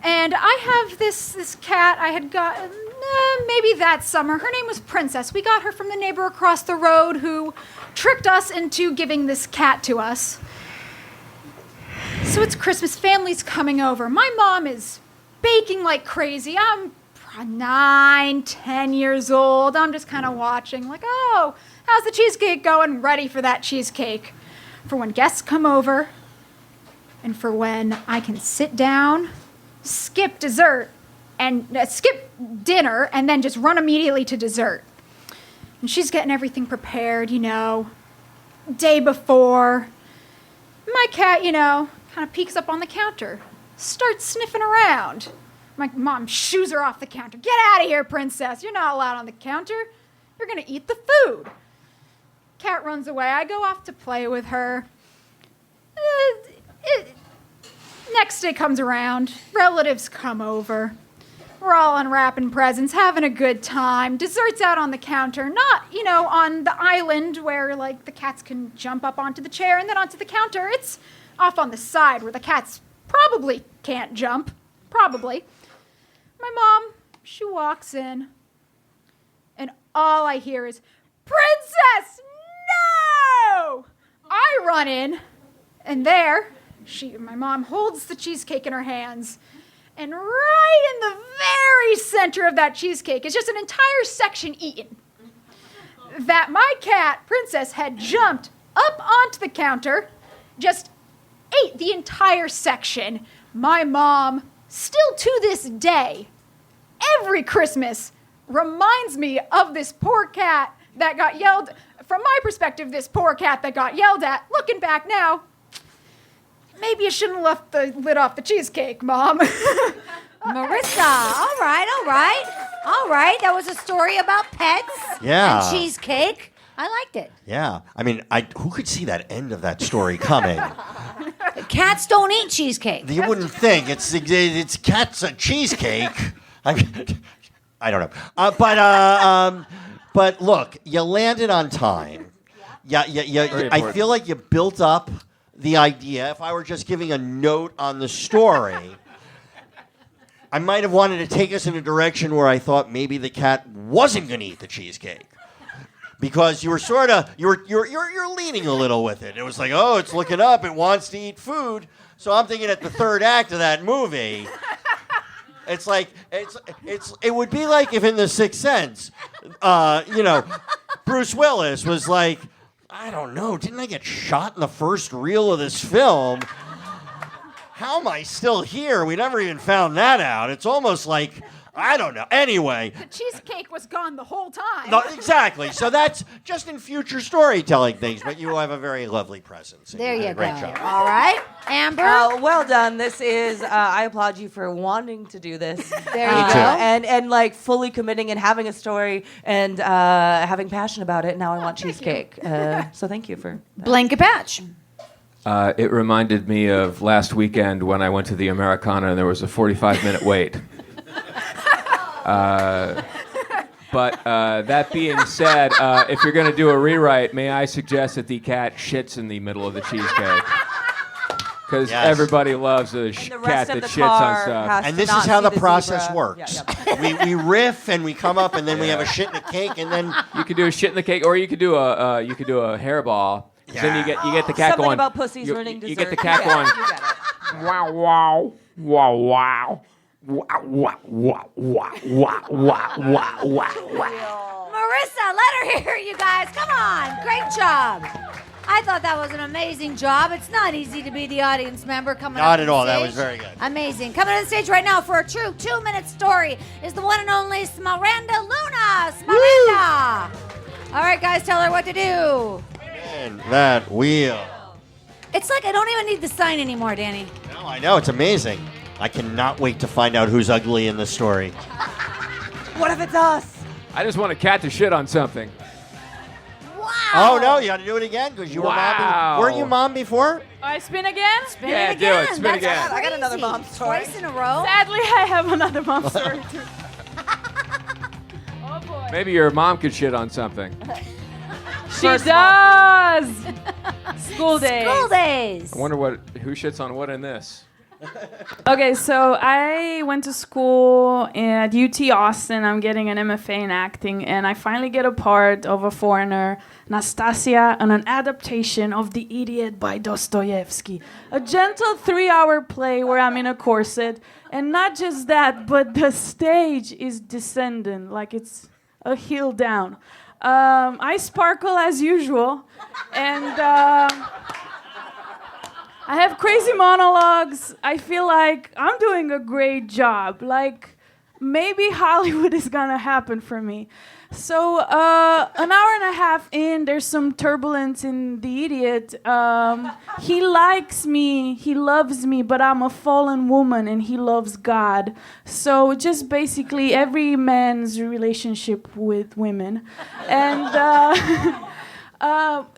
and I have this cat I had got maybe that summer. Her name was Princess. We got her from the neighbor across the road who tricked us into giving this cat to us. So it's Christmas. Family's coming over. My mom is baking like crazy. I'm 9, 10 years old. I'm just kind of watching, like, oh, how's the cheesecake going? Ready for that cheesecake. For when guests come over, and for when I can sit down, skip dessert, and skip dinner, and then just run immediately to dessert. And she's getting everything prepared, day before. My cat, kind of peeks up on the counter, starts sniffing around. My mom shoos her off the counter. Get out of here, Princess. You're not allowed on the counter. You're going to eat the food. Cat runs away. I go off to play with her. Next day comes around. Relatives come over. We're all unwrapping presents, having a good time. Dessert's out on the counter, not, on the island where, the cats can jump up onto the chair and then onto the counter. It's off on the side where the cats probably can't jump. Probably. My mom, she walks in, and all I hear is, Princess, no! I run in, and there, my mom holds the cheesecake in her hands, and right in the very center of that cheesecake is just an entire section eaten. That my cat, Princess, had jumped up onto the counter, just ate the entire section. My mom, still to this day, every Christmas, reminds me of this poor cat that got yelled, from my perspective, this poor cat that got yelled at. Looking back now, maybe you shouldn't have left the lid off the cheesecake, Mom. Marissa, all right. That was a story about pets Yeah. and cheesecake. I liked it. Yeah. I mean, who could see that end of that story coming? Cats don't eat cheesecake. You wouldn't think. It's cats a cheesecake. I don't know. But look, you landed on time. Yeah. I feel like you built up the idea. If I were just giving a note on the story, I might have wanted to take us in a direction where I thought maybe the cat wasn't going to eat the cheesecake. Because you were you're leaning a little with it. It was like, oh, it's looking up. It wants to eat food. So I'm thinking at the third act of that movie, It's like it would be like if in The Sixth Sense, Bruce Willis was like, I don't know, didn't I get shot in the first reel of this film? How am I still here? We never even found that out. It's almost like, I don't know. Anyway. The cheesecake was gone the whole time. No, exactly. So that's just in future storytelling things, but you have a very lovely presence. There you go. Great job. All right, Amber. Well done. This is. I applaud you for wanting to do this. There you go. And like fully committing and having a story and having passion about it. Now I want cheesecake. So thank you for that. Blanket patch. It reminded me of last weekend when I went to the Americana and there was a 45-minute wait. But that being said, if you're going to do a rewrite, may I suggest that the cat shits in the middle of the cheesecake? Because everybody loves a cat that shits on stuff. And this is how the process works. Yeah. we riff and we come up and then we have a shit in the cake and then you could do a shit in the cake, or you could do a hairball. Yeah. Then you get the cat Something going. about pussies ruining dessert. You get the cat going. You get it. Wow, wow, wow, wow. Wow, wow, wow, wow, wow, wow, wow, wow. Marissa, let her hear you guys. Come on. Great job. I thought that was an amazing job. It's not easy to be the audience member coming up Not to at the all. That stage. was very good. Amazing. Coming on the stage right now for a true 2-minute story is the one and only Smiranda Luna. Smiranda. All right, guys, tell her what to do. And that wheel. It's like I don't even need the sign anymore, Danny. No, I know. It's amazing. I cannot wait to find out who's ugly in this story. What if it's us? I just want a cat to shit on something. Wow. Oh, no. You got to do it again because you were Wow. mom. Weren't you mom before? I spin again? Spin Yeah, it do again. it. Spin That's again. I got another crazy. mom story. Twice in a row. Sadly, I have another mom story too. Oh boy. Maybe your mom could shit on something. She does. School days. School days. I wonder who shits on what in this. Okay, so I went to school at UT Austin. I'm getting an MFA in acting, and I finally get a part of a foreigner, Nastasia, on an adaptation of The Idiot by Dostoevsky. A gentle 3-hour play where I'm in a corset. And not just that, but the stage is descending, like it's a hill down. I sparkle as usual, and I have crazy monologues. I feel like I'm doing a great job. Like, maybe Hollywood is gonna happen for me. So, an hour and a half in, there's some turbulence in The Idiot. He likes me, he loves me, but I'm a fallen woman and he loves God. So, just basically every man's relationship with women. And,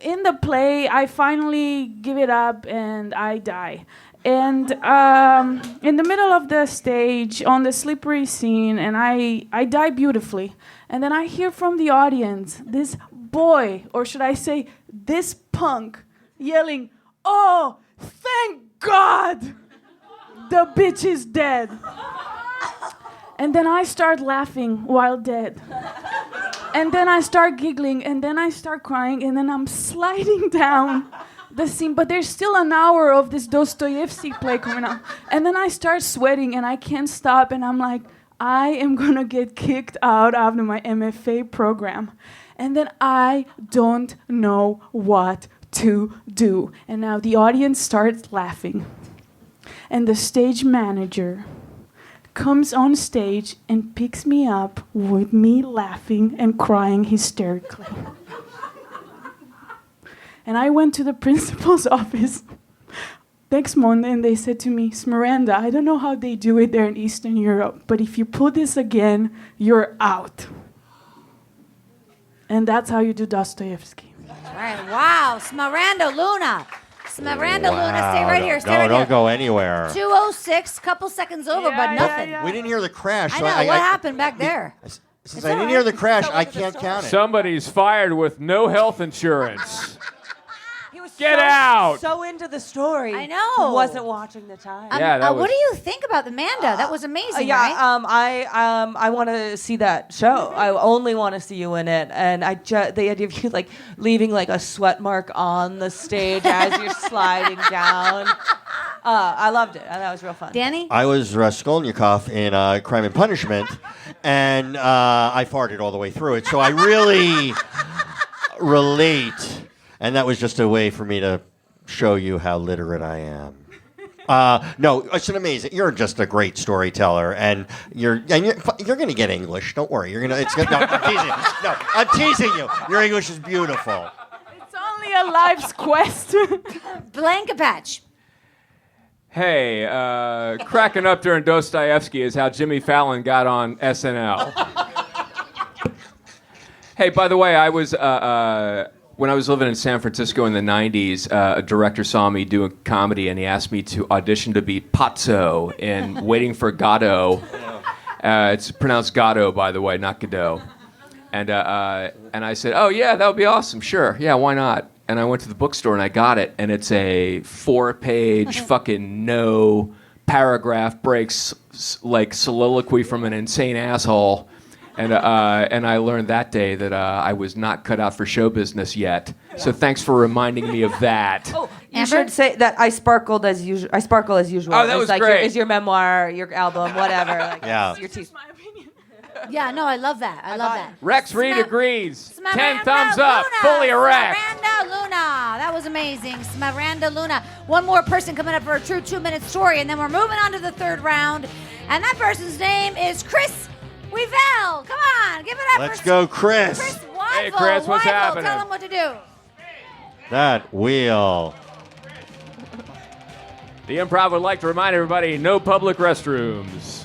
in the play, I finally give it up and I die. And in the middle of the stage, on the slippery scene, and I die beautifully. And then I hear from the audience this boy, or should I say, this punk, yelling, "Oh, thank God, the bitch is dead." And then I start laughing while dead. And then I start giggling, and then I start crying, and then I'm sliding down the scene. But there's still an hour of this Dostoevsky play coming up. And then I start sweating, and I can't stop, and I'm like, I am going to get kicked out of my MFA program. And then I don't know what to do. And now the audience starts laughing. And the stage manager comes on stage and picks me up with me laughing and crying hysterically. And I went to the principal's office next Monday and they said to me, "Smiranda, I don't know how they do it there in Eastern Europe, but if you pull this again, you're out." And that's how you do Dostoevsky. All right, wow, Smiranda Luna. Smiranda Luna, stay right here, stay right here. Don't go anywhere. 2:06, couple seconds over, but nothing. We didn't hear the crash. I so know, what happened back there? Since I didn't hear the crash, I can't count it. Somebody's fired with no health insurance. He was Get out! So into the story. I know. He wasn't watching the time. Yeah, that what was- do you think about Amanda? That was amazing, Yeah, right? I want to see that show. I only want to see you in it, and the idea of you like leaving like a sweat mark on the stage as you're sliding down. I loved it. That was real fun. Danny? I was Raskolnikov in Crime and Punishment, and I farted all the way through it, so I really relate. And that was just a way for me to show you how literate I am. No, it's an amazing. You're just a great storyteller, and you're going to get English. Don't worry. You're gonna. It's gonna. No, I'm teasing you. No, I'm teasing you. Your English is beautiful. It's only a life's quest. Blanca Patch. Hey, cracking up during Dostoevsky is how Jimmy Fallon got on SNL. Hey, by the way, I was when I was living in San Francisco in the 90s, a director saw me doing comedy, and he asked me to audition to be Pazzo in Waiting for Godot. It's pronounced Godot, by the way, not Godot. And I said, oh, yeah, that would be awesome. Sure. Yeah, why not? And I went to the bookstore, and I got it, and it's a 4-page fucking no paragraph breaks like soliloquy from an insane asshole. And I learned that day that I was not cut out for show business yet. So thanks for reminding me of that. Oh, you should say that I sparkled as usual. I sparkle as usual. Oh, that was great. Is your memoir, your album, whatever. Like, Yeah. Your teeth. My opinion. Yeah, no, I love that. I love that. Rex Reed agrees. 10 Smaranda thumbs up. Luna. Fully erect. Smaranda Luna. That was amazing. Smaranda Luna. One more person coming up for a true 2-minute story, and then we're moving on to the third round. And that person's name is Chris Weavell. Come on, give it up. Let's for go, Chris. Chris Weivell. Hey, Chris, what's happening? Tell him what to do. That wheel. The Improv would like to remind everybody, no public restrooms.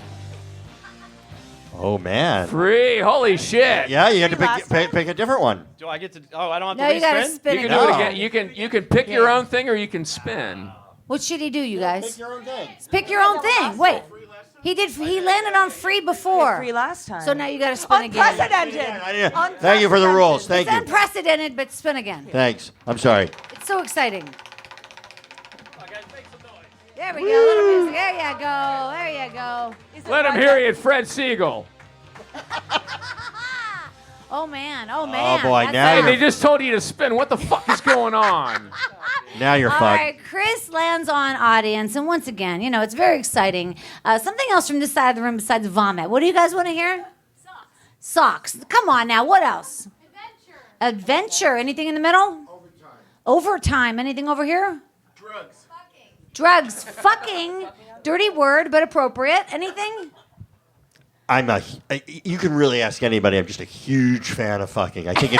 Oh, man. Free. Holy shit. Yeah, you had to pick a different one. Do I get to? Oh, I don't have No, to you gotta re-spin? spin You it. can do it No. again. You can pick your own thing or you can spin. What should he do, you guys? Pick your own thing. Pick your own thing. Wait. He landed on free before. Free last time. So now you got to spin again. Unprecedented. Thank you for the rules. Thank It's you. unprecedented, but spin again. Thanks. I'm sorry. It's so exciting. There we go. A little music. There you go. There you go. Let him hear you, Fred Siegel. Oh man. Oh man. boy, That's now Hey, it. they just told you to spin. What the fuck is going on? Now you're All fucked. right, Chris lands on audience, and once again, you know, it's very exciting. Something else from this side of the room besides vomit. What do you guys want to hear? Socks. Come on now. What else? Adventure. Anything in the middle? Overtime. Anything over here? Drugs. Fucking. Dirty word, but appropriate. Anything? You can really ask anybody. I'm just a huge fan of fucking. I think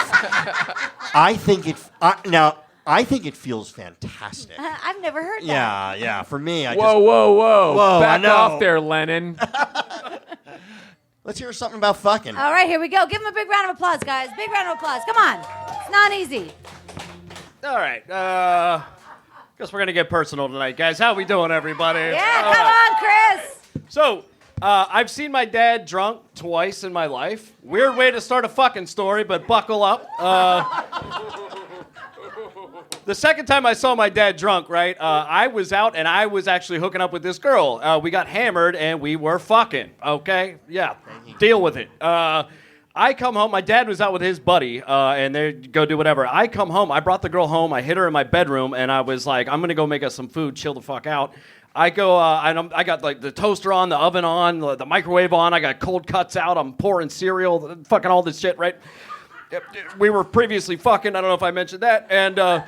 it feels fantastic. I've never heard that. Yeah. For me, Whoa. Whoa, I Back know. off there, Lennon. Let's hear something about fucking. All right, here we go. Give him a big round of applause, guys. Big round of applause. Come on. It's not easy. All right. Guess we're gonna get personal tonight, guys. How we doing, everybody? Yeah, come on, Chris. So, I've seen my dad drunk twice in my life. Weird way to start a fucking story, but buckle up. The second time I saw my dad drunk, right, I was out and I was actually hooking up with this girl. We got hammered and we were fucking, okay? Yeah, deal with it. I come home, my dad was out with his buddy, and they go do whatever. I come home, I brought the girl home, I hit her in my bedroom, and I was like, I'm gonna go make us some food, chill the fuck out. I go, and I got like the toaster on, the oven on, the microwave on, I got cold cuts out, I'm pouring cereal, fucking all this shit, right? We were previously fucking, I don't know if I mentioned that, and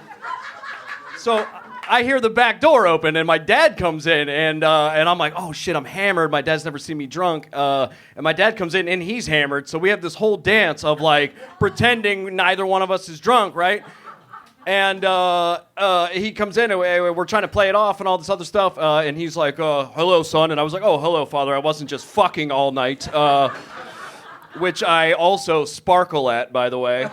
so I hear the back door open, and my dad comes in, and I'm like, oh shit, I'm hammered. My dad's never seen me drunk, and my dad comes in, and he's hammered. So we have this whole dance of like pretending neither one of us is drunk, right? And he comes in, and we're trying to play it off and all this other stuff, and he's like, hello, son. And I was like, oh, hello, father. I wasn't just fucking all night, which I also sparkle at, by the way.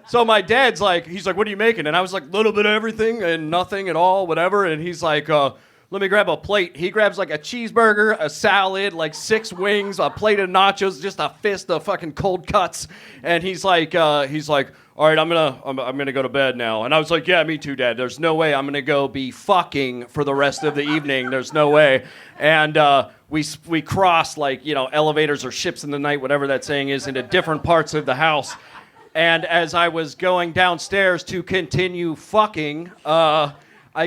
So my dad's like, he's like, what are you making? And I was like, a little bit of everything and nothing at all, whatever. And he's like, let me grab a plate. He grabs like a cheeseburger, a salad, like 6 wings, a plate of nachos, just a fist of fucking cold cuts. And he's like, all right, I'm gonna go to bed now. And I was like, yeah, me too, Dad. There's no way I'm gonna go be fucking for the rest of the evening. There's no way. And we crossed like, elevators or ships in the night, whatever that saying is, into different parts of the house. And as I was going downstairs to continue fucking, I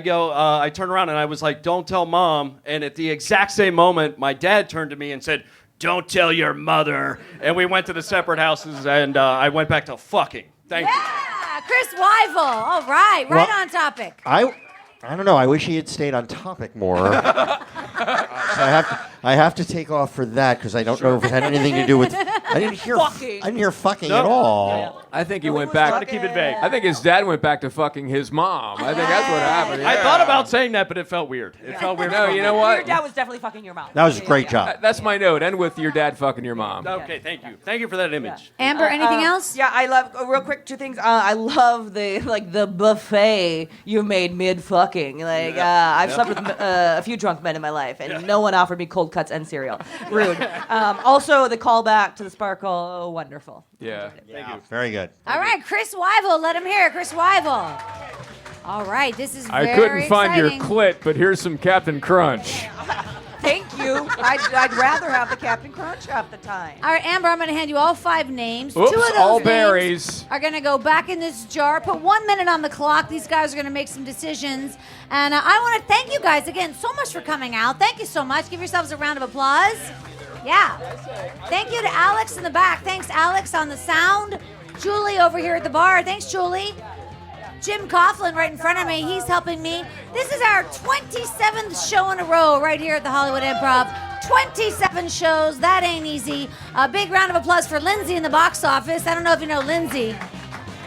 turned around and I was like, don't tell Mom. And at the exact same moment, my dad turned to me and said, don't tell your mother. And we went to the separate houses, and I went back to fucking. Thank you. Yeah, Chris Weifel. All right, right on topic. I don't know. I wish he had stayed on topic more. So I have to take off for that because I don't know if it had anything to do with. I didn't hear fucking at all. I think he went back. Trying to keep it vague. I think his dad went back to fucking his mom. I think that's what happened. I thought about saying that, but it felt weird. It felt weird. No, you know Your what? dad was definitely fucking your mom. That was a great job. That's my note. End with your dad fucking your mom. Okay, thank you. Thank you for that image. Amber, anything else? Yeah, I love real quick 2 things. I love the buffet you made mid fucking. I've slept with a few drunk men in my life, and no one offered me cold cuts and cereal. Rude. Also, the callback to the sparkle, wonderful. Yeah. Thank you. Very good. All right, Chris Weifel. Let him hear it. Chris Weifel. All right, this is very I couldn't find your exciting. clit, but here's some Captain Crunch. Thank you. I'd rather have the Captain Crunch half the time. All right, Amber, I'm going to hand you all 5 names. Oops, 2 of those all names berries. are going to go back in this jar. Put 1 minute on the clock. These guys are going to make some decisions. And I want to thank you guys again so much for coming out. Thank you so much. Give yourselves a round of applause. Yeah. Thank you to Alex in the back. Thanks, Alex, on the sound. Julie over here at the bar. Thanks, Julie. Jim Coughlin right in front of me. He's helping me. This is our 27th show in a row right here at the Hollywood Improv. 27 shows. That ain't easy. A big round of applause for Lindsay in the box office. I don't know if you know Lindsay.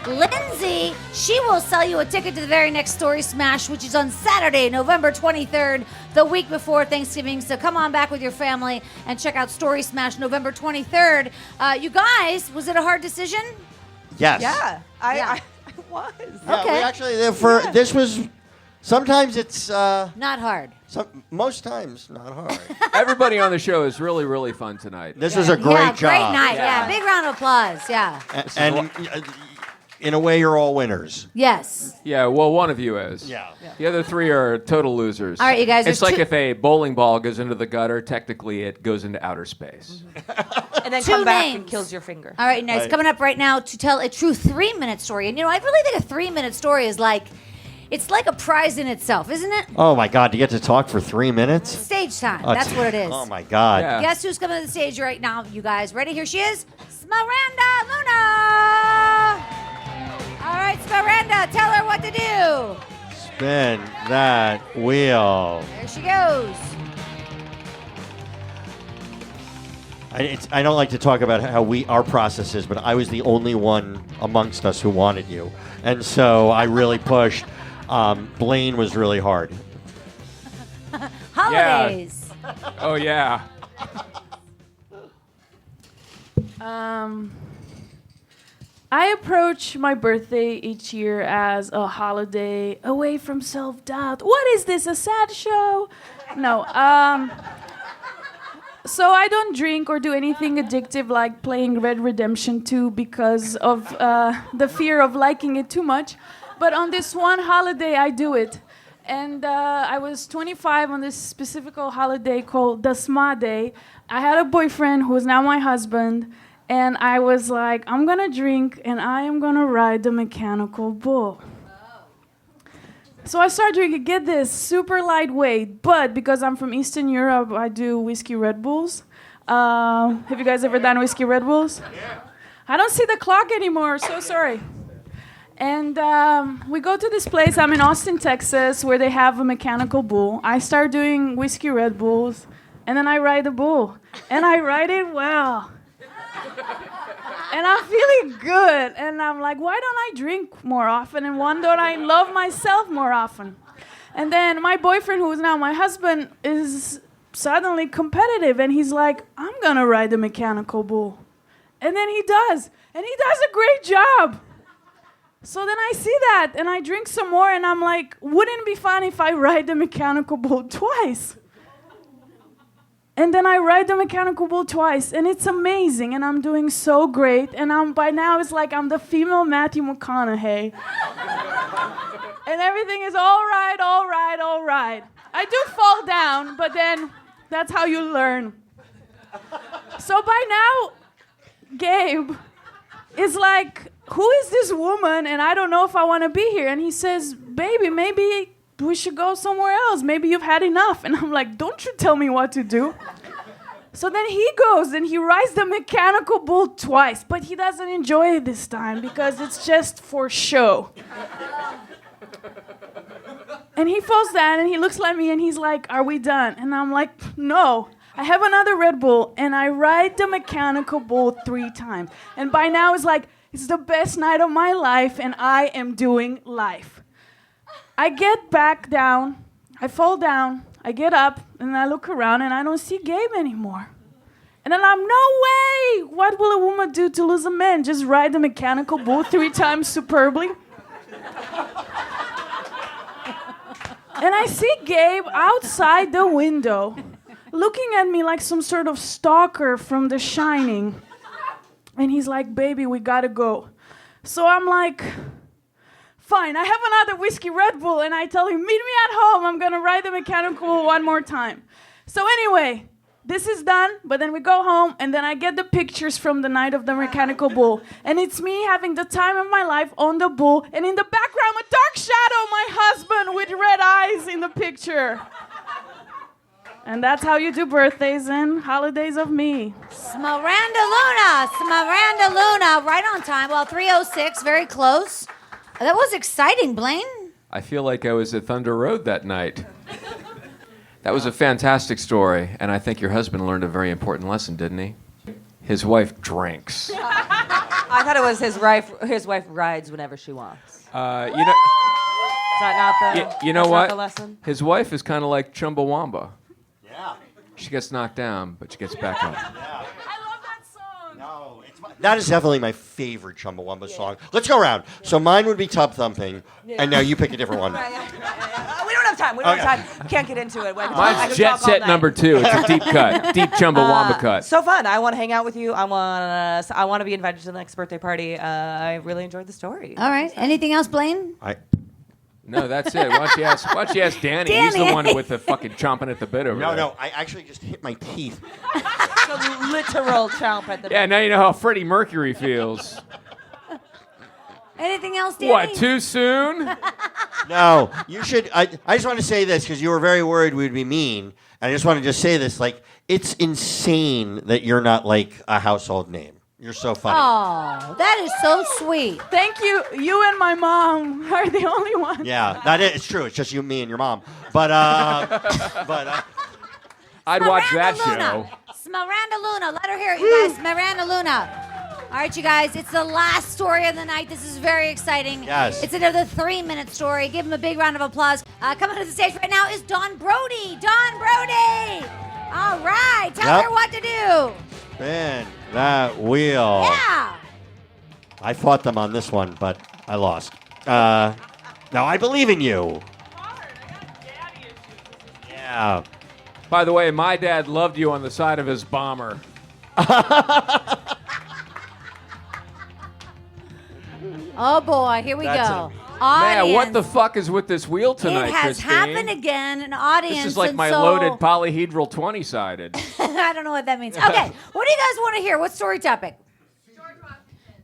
Lindsay, she will sell you a ticket to the very next Story Smash, which is on Saturday, November 23rd, the week before Thanksgiving. So come on back with your family and check out Story Smash November 23rd. You guys, was it a hard decision? Yes. Yeah, I was. Yeah, Okay. we actually this was. Sometimes it's Not hard. most times not hard. Everybody on the show is really, really fun tonight. This was a great job. Great night. Yeah. Big round of applause. Yeah. And in a way, you're all winners. Yes. Yeah, well, one of you is. Yeah. The other 3 are total losers. All right, you guys, It's there's like 2 if a bowling ball goes into the gutter, technically it goes into outer space. And then 2 come back names. and kills your finger. All right, nice. Right. Coming up right now to tell a true 3-minute story. And, I really think a 3-minute story is it's like a prize in itself, isn't it? Oh my God! You get to talk for 3 minutes. Stage time. Oh, That's what it is. Oh my God! Yeah. Guess who's coming to the stage right now, you guys? Ready? Here she is. Smaranda Luna. All right, Smaranda, tell her what to do. Spin that wheel. There she goes. I don't like to talk about how our process is, but I was the only one amongst us who wanted you, and so I really pushed. Blaine was really hard. Holidays. Oh, yeah. I approach my birthday each year as a holiday away from self-doubt. What is this, a sad show? No. So I don't drink or do anything addictive like playing Red Redemption 2 because of the fear of liking it too much. But on this one holiday, I do it. And I was 25 on this specific holiday called the Sma Day. I had a boyfriend who is now my husband. And I was like, I'm going to drink and I am going to ride the mechanical bull. So I started drinking, get this, super lightweight. But because I'm from Eastern Europe, I do whiskey Red Bulls. Have you guys ever done whiskey Red Bulls? Yeah. I don't see the clock anymore, so sorry. And we go to this place, I'm in Austin, Texas, where they have a mechanical bull. I start doing whiskey Red Bulls, and then I ride the bull. And I ride it well. And I'm feeling good. And I'm like, why don't I drink more often? And why don't I love myself more often? And then my boyfriend, who is now my husband, is suddenly competitive. And he's like, I'm going to ride the mechanical bull. And then he does. And he does a great job. So then I see that. And I drink some more. And I'm like, wouldn't it be fun if I ride the mechanical bull twice? And then I ride the mechanical bull twice, and it's amazing, and I'm doing so great, and by now it's like I'm the female Matthew McConaughey. And everything is all right, all right, all right. I do fall down, but then that's how you learn. So by now, Gabe is like who is this woman? And I don't know if I want to be here. And he says, baby, maybe we should go somewhere else. Maybe you've had enough. And I'm like, don't you tell me what to do. So then he goes and he rides the mechanical bull twice, but he doesn't enjoy it this time because it's just for show. And he falls down and he looks at me and he's like, are we done? And I'm like, no. I have another Red Bull and I ride the mechanical bull 3 times. And by now it's like, it's the best night of my life and I am doing life. I get back down, I fall down, I get up and I look around and I don't see Gabe anymore. And then I'm, no way! What will a woman do to lose a man? Just ride the mechanical bull 3 times superbly? And I see Gabe outside the window, looking at me like some sort of stalker from The Shining. And he's like, baby, we gotta go. So I'm like, fine, I have another whiskey Red Bull, and I tell him, meet me at home, I'm gonna ride the mechanical bull one more time. So anyway, this is done, but then we go home, and then I get the pictures from the night of the mechanical bull. And it's me having the time of my life on the bull, and in the background, a dark shadow, my husband with red eyes in the picture. And that's how you do birthdays and holidays of me. Smiranda Luna, right on time. Well, 3:06, very close. That was exciting, Blaine. I feel like I was at Thunder Road that night. That was a fantastic story, and I think your husband learned a very important lesson, didn't he? His wife drinks. I thought it was his wife rides whenever she wants. You know, Is that not the? you know that's what? Not the lesson? His wife is kind of like Chumbawamba. Yeah. She gets knocked down, but she gets back up. I love that song. No, that is definitely my favorite Chumbawamba song. Let's go around. So mine would be Tub Thumping, and now you pick a different one. We don't have time. We don't have time. Can't get into it. I Mine's could Jet talk all Set night. number 2. It's a deep cut, deep Chumbawamba cut. So fun. I want to hang out with you. I want to be invited to the next birthday party. I really enjoyed the story. All right. Anything else, Blaine? No, that's it. Why don't you ask Danny? He's the one with the fucking chomping at the bit over there. No, I actually just hit my teeth. A literal chomp at the. Yeah, now you know how Freddie Mercury feels. Anything else, Danny? What, too soon? No, you should. I just want to say this because you were very worried we'd be mean. And I just want to just say this. Like, it's insane that you're not like a household name. You're so funny. Oh, that is so sweet. Thank you. You and my mom are the only ones. Yeah, it's true. It's just you, me, and your mom. But I'd watch that Luna. show. Smiranda Luna. Let her hear it, you guys. Smiranda Luna. All right, you guys. It's the last story of the night. This is very exciting. Yes. It's another 3-minute story. Give him a big round of applause. Coming to the stage right now is Dawn Brody. Dawn Brody. All right. Tell her what to do. Man, that wheel. Yeah. I fought them on this one, but I lost. Now I believe in you. Yeah. By the way, my dad loved you on the side of his bomber. Oh, boy. Here we That's go. Man, what the fuck is with this wheel tonight, It has Christine? happened again. An audience. This is like and my so- loaded polyhedral 20-sided. I don't know what that means. Okay, what do you guys want to hear? What story topic?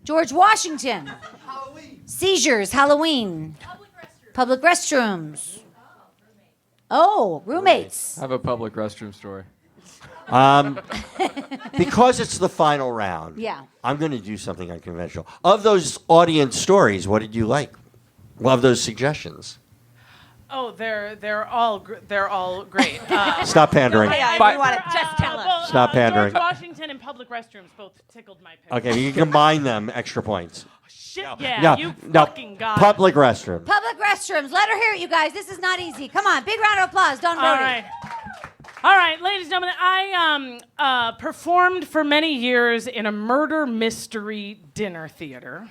George Washington. Halloween. Seizures, Halloween. Public restrooms. Oh, roommates. I have a public restroom story. Because it's the final round. Yeah. I'm going to do something unconventional. Of those audience stories, what did you like? Love those suggestions. Oh, they're all great. Stop pandering. Yeah, you want to just tell us. Stop pandering. George Washington and public restrooms both tickled my pickle. Okay, you can combine them, extra points. Shit, No, fucking got public restroom. Public restrooms. Let her hear it, you guys. This is not easy. Come on, big round of applause. Dawn Brody. All right, ladies and gentlemen, I performed for many years in a murder mystery dinner theater.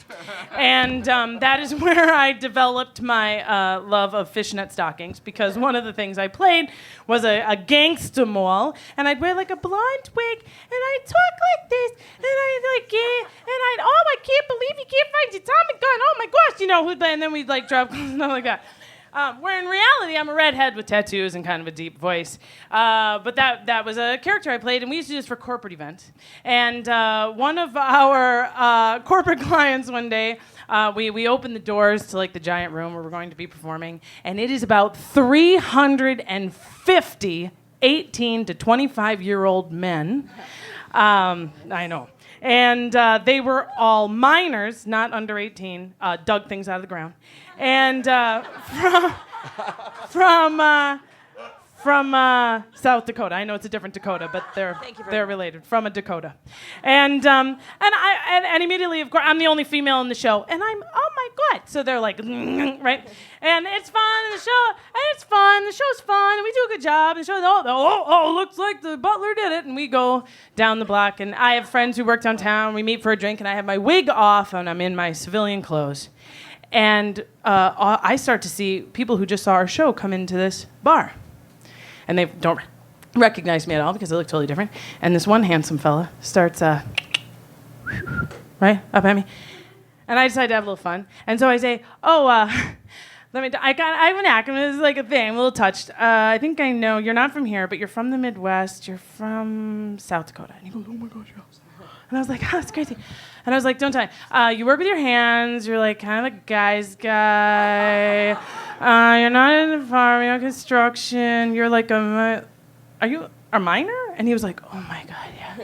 And that is where I developed my love of fishnet stockings, because one of the things I played was a gangster mole, and I'd wear like a blonde wig, and I'd talk like this, and I can't believe you can't find your Tommy gun, oh my gosh, and then we'd like drop stuff like that. Where in reality, I'm a redhead with tattoos and kind of a deep voice. But that was a character I played, and we used to do this for corporate events. And one of our corporate clients one day, we opened the doors to like the giant room where we're going to be performing, and it is about 350 18 to 25-year-old men. I know. And they were all minors, not under 18, dug things out of the ground. And from South Dakota. I know it's a different Dakota, but they're related. From a Dakota. And immediately, of course, I'm the only female in the show. And I'm, oh my God. So they're like, right? And it's fun, the show's fun, and we do a good job. And the show's, looks like the butler did it. And we go down the block, and I have friends who work downtown. We meet for a drink, and I have my wig off, and I'm in my civilian clothes. And I start to see people who just saw our show come into this bar. And they don't recognize me at all because I look totally different. And this one handsome fella starts, right, up at me. And I decide to have a little fun. And so I say, I have an act. This is like a thing. I'm a little touched. I think I know. You're not from here, but you're from the Midwest. You're from South Dakota. And he goes, oh my gosh, yes. And I was like, oh, that's crazy. And I was like, don't tell me. You work with your hands. You're like kind of a guy's guy. You're not in the farm. You're not construction. You're like are you a miner? And he was like, oh my God, yeah.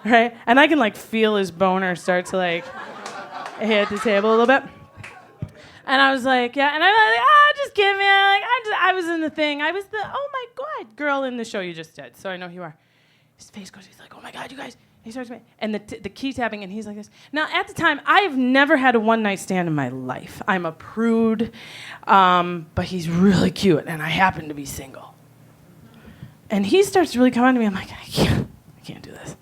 Right? And I can like feel his boner start to like hit the table a little bit. And I was like, yeah. And I was like, just give me. I was in the thing. I was the, oh my God, girl in the show you just did. So I know who you are. His face goes, he's like, oh my God, you guys. He starts to and the key tapping, and he's like this. Now, at the time, I've never had a one-night stand in my life. I'm a prude, but he's really cute, and I happen to be single. And he starts to really come on to me. I'm like, I can't do this.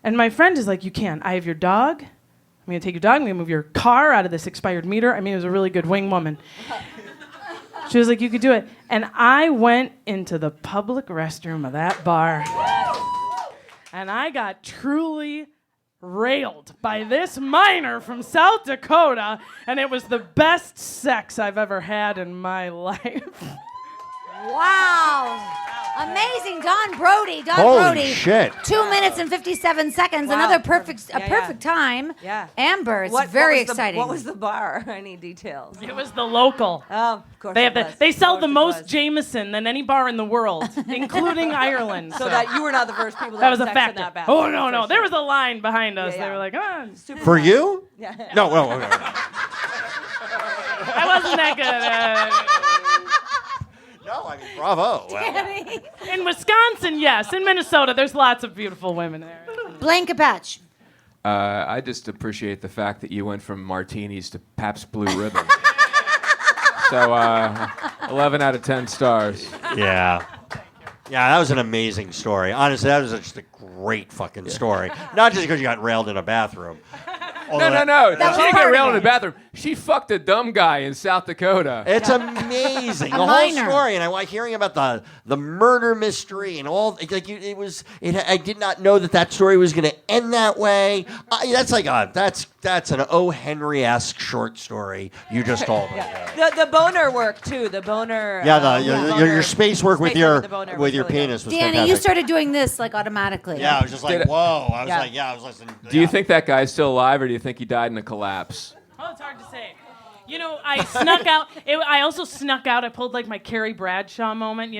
And my friend is like, you can. I have your dog. I'm going to take your dog. I'm going to move your car out of this expired meter. I mean, it was a really good wing woman. She was like, you could do it. And I went into the public restroom of that bar. And I got truly railed by this miner from South Dakota, and it was the best sex I've ever had in my life. Wow. Amazing. Don Brody. Holy shit. 2 minutes and 57 seconds. Wow. Another perfect time. Yeah. Amber, it's very exciting. What was the bar? I need details. It was the local. Oh, of course They sell the most Jameson than any bar in the world, including Ireland. So that you were not the first people that was a sex factor. in that bathroom. Oh, no. There was a line behind us. Yeah. They were like, For you? Yeah. No. I wasn't that good. No, I mean, bravo. In Wisconsin, yes. In Minnesota, there's lots of beautiful women there. Blaine Capatch. I just appreciate the fact that you went from martinis to Pabst Blue Ribbon. So 11 out of 10 stars. Yeah. Yeah, that was an amazing story. Honestly, that was just a great fucking story. Not just because you got railed in a bathroom. No. She didn't get railed in the bathroom. She fucked a dumb guy in South Dakota. It's amazing. The whole minor. story, and I hearing about the murder mystery and all. I did not know that story was going to end that way. That's an O. Henry-esque short story you just told me. The boner work too. The boner. Yeah, your space work with your penis was Danny, fantastic. you started doing this like automatically. Yeah, I was just like, whoa. I was listening. Do you think that guy's still alive, or do you think he died in a collapse? Oh, it's hard to say. You know, I snuck out. I also snuck out. I pulled like my Carrie Bradshaw moment,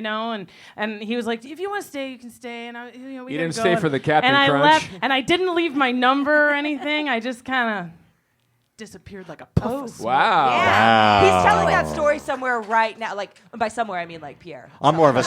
and he was like, "If you want to stay, you can stay." And we You didn't stay for the Captain and Crunch? I left, and I didn't leave my number or anything. I just kind of disappeared like a puff of smoke. Wow. Yeah. He's telling that story somewhere right now. Like, by somewhere, I mean like Pierre. I'm more of a.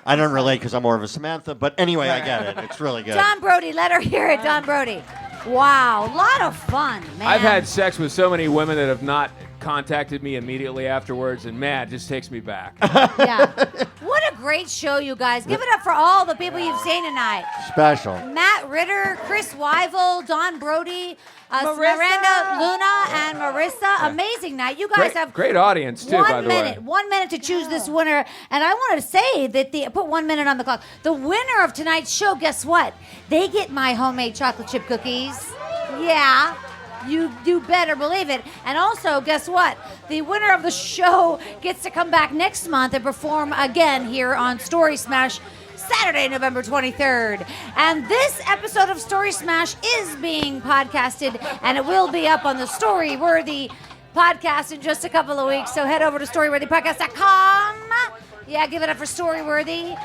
I don't relate because I'm more of a Samantha, but anyway, I get it. It's really good. Don Brody, let her hear it. Don Brody. Wow, a lot of fun, man. I've had sex with so many women that have not contacted me immediately afterwards, and man, it just takes me back. Yeah. What a great show, you guys. Give it up for all the people you've seen tonight. Special. Matt Ritter, Chris Weivel, Don Brody, Marissa. Miranda, Luna, and Marissa. Amazing night. You guys have Great audience, too, by the way. 1 minute to choose this winner. And I wanted to say that put 1 minute on the clock. The winner of tonight's show, guess what? They get my homemade chocolate chip cookies. Yeah. You better believe it. And also, guess what? The winner of the show gets to come back next month and perform again here on Story Smash Saturday, November 23rd. And this episode of Story Smash is being podcasted, and it will be up on the Storyworthy podcast in just a couple of weeks. So head over to storyworthypodcast.com. Yeah, give it up for Storyworthy.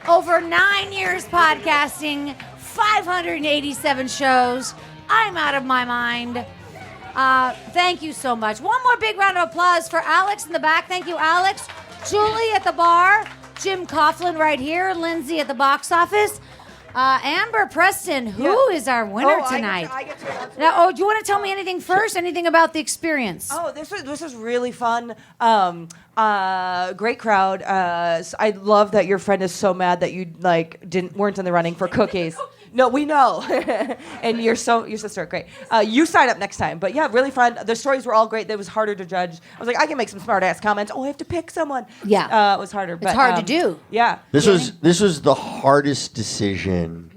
Over 9 years podcasting, 587 shows. I'm out of my mind. Thank you so much. One more big round of applause for Alex in the back. Thank you, Alex. Julie at the bar. Jim Coughlin right here. Lindsay at the box office. Amber Preston, who is our winner tonight? I get to announce it. Now, do you want to tell me anything first? Anything about the experience? Oh, this was really fun. Great crowd. I love that your friend is so mad that you weren't in the running for cookies. No, we know. And your sister, great. You sign up next time. But yeah, really fun. The stories were all great. It was harder to judge. I was like, I can make some smart ass comments. Oh, I have to pick someone. Yeah. It was harder. It's hard to do. Yeah. This was the hardest decision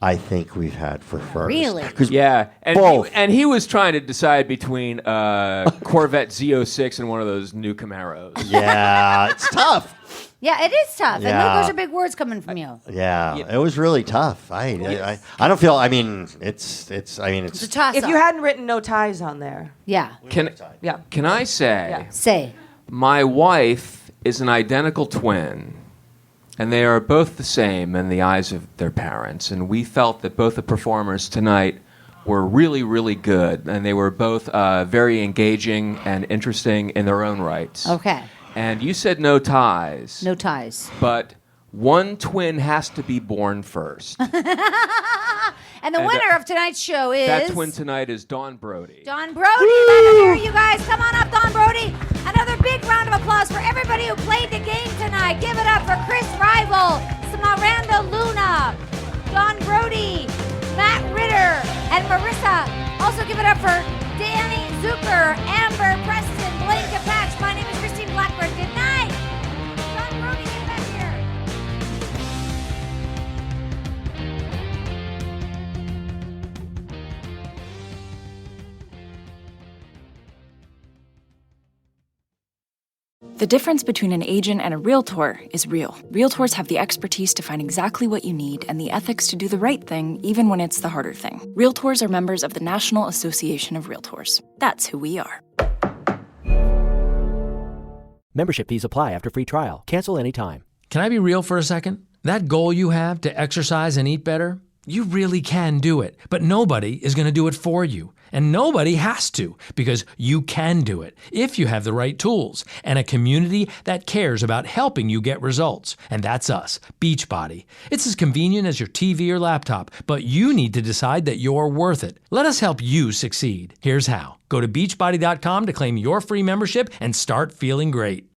I think we've had for first. Really? Yeah, and Both. he was trying to decide between Corvette Z06 and one of those new Camaros. Yeah, it's tough. Yeah, it is tough. Yeah. And those are big words coming from you. Yeah, it was really tough. I don't feel. I mean, it's. It's a toss If you hadn't written no ties on there. Yeah. Can I say Say. my wife is an identical twin, and they are both the same in the eyes of their parents. And we felt that both the performers tonight were really, really good, and they were both very engaging and interesting in their own rights. Okay. And you said no ties. No ties. But one twin has to be born first. And the winner of tonight's show is... That twin tonight is Dawn Brody. Dawn Brody. Let us hear you guys. Come on up, Dawn Brody. Another big round of applause for everybody who played the game tonight. Give it up for Chris Rival, Miranda Luna, Dawn Brody, Matt Ritter, and Marissa. Also give it up for Danny Zucker, Amber Preston, Blaine Capatch. My name is Christine Blackburn. Good night. Dawn Brody, get back here. The difference between an agent and a realtor is real. Realtors have the expertise to find exactly what you need and the ethics to do the right thing, even when it's the harder thing. Realtors are members of the National Association of Realtors. That's who we are. Membership fees apply after free trial. Cancel anytime. Can I be real for a second? That goal you have to exercise and eat better, you really can do it, but nobody is going to do it for you. And nobody has to, because you can do it if you have the right tools and a community that cares about helping you get results. And that's us, Beachbody. It's as convenient as your TV or laptop, but you need to decide that you're worth it. Let us help you succeed. Here's how. Go to beachbody.com to claim your free membership and start feeling great.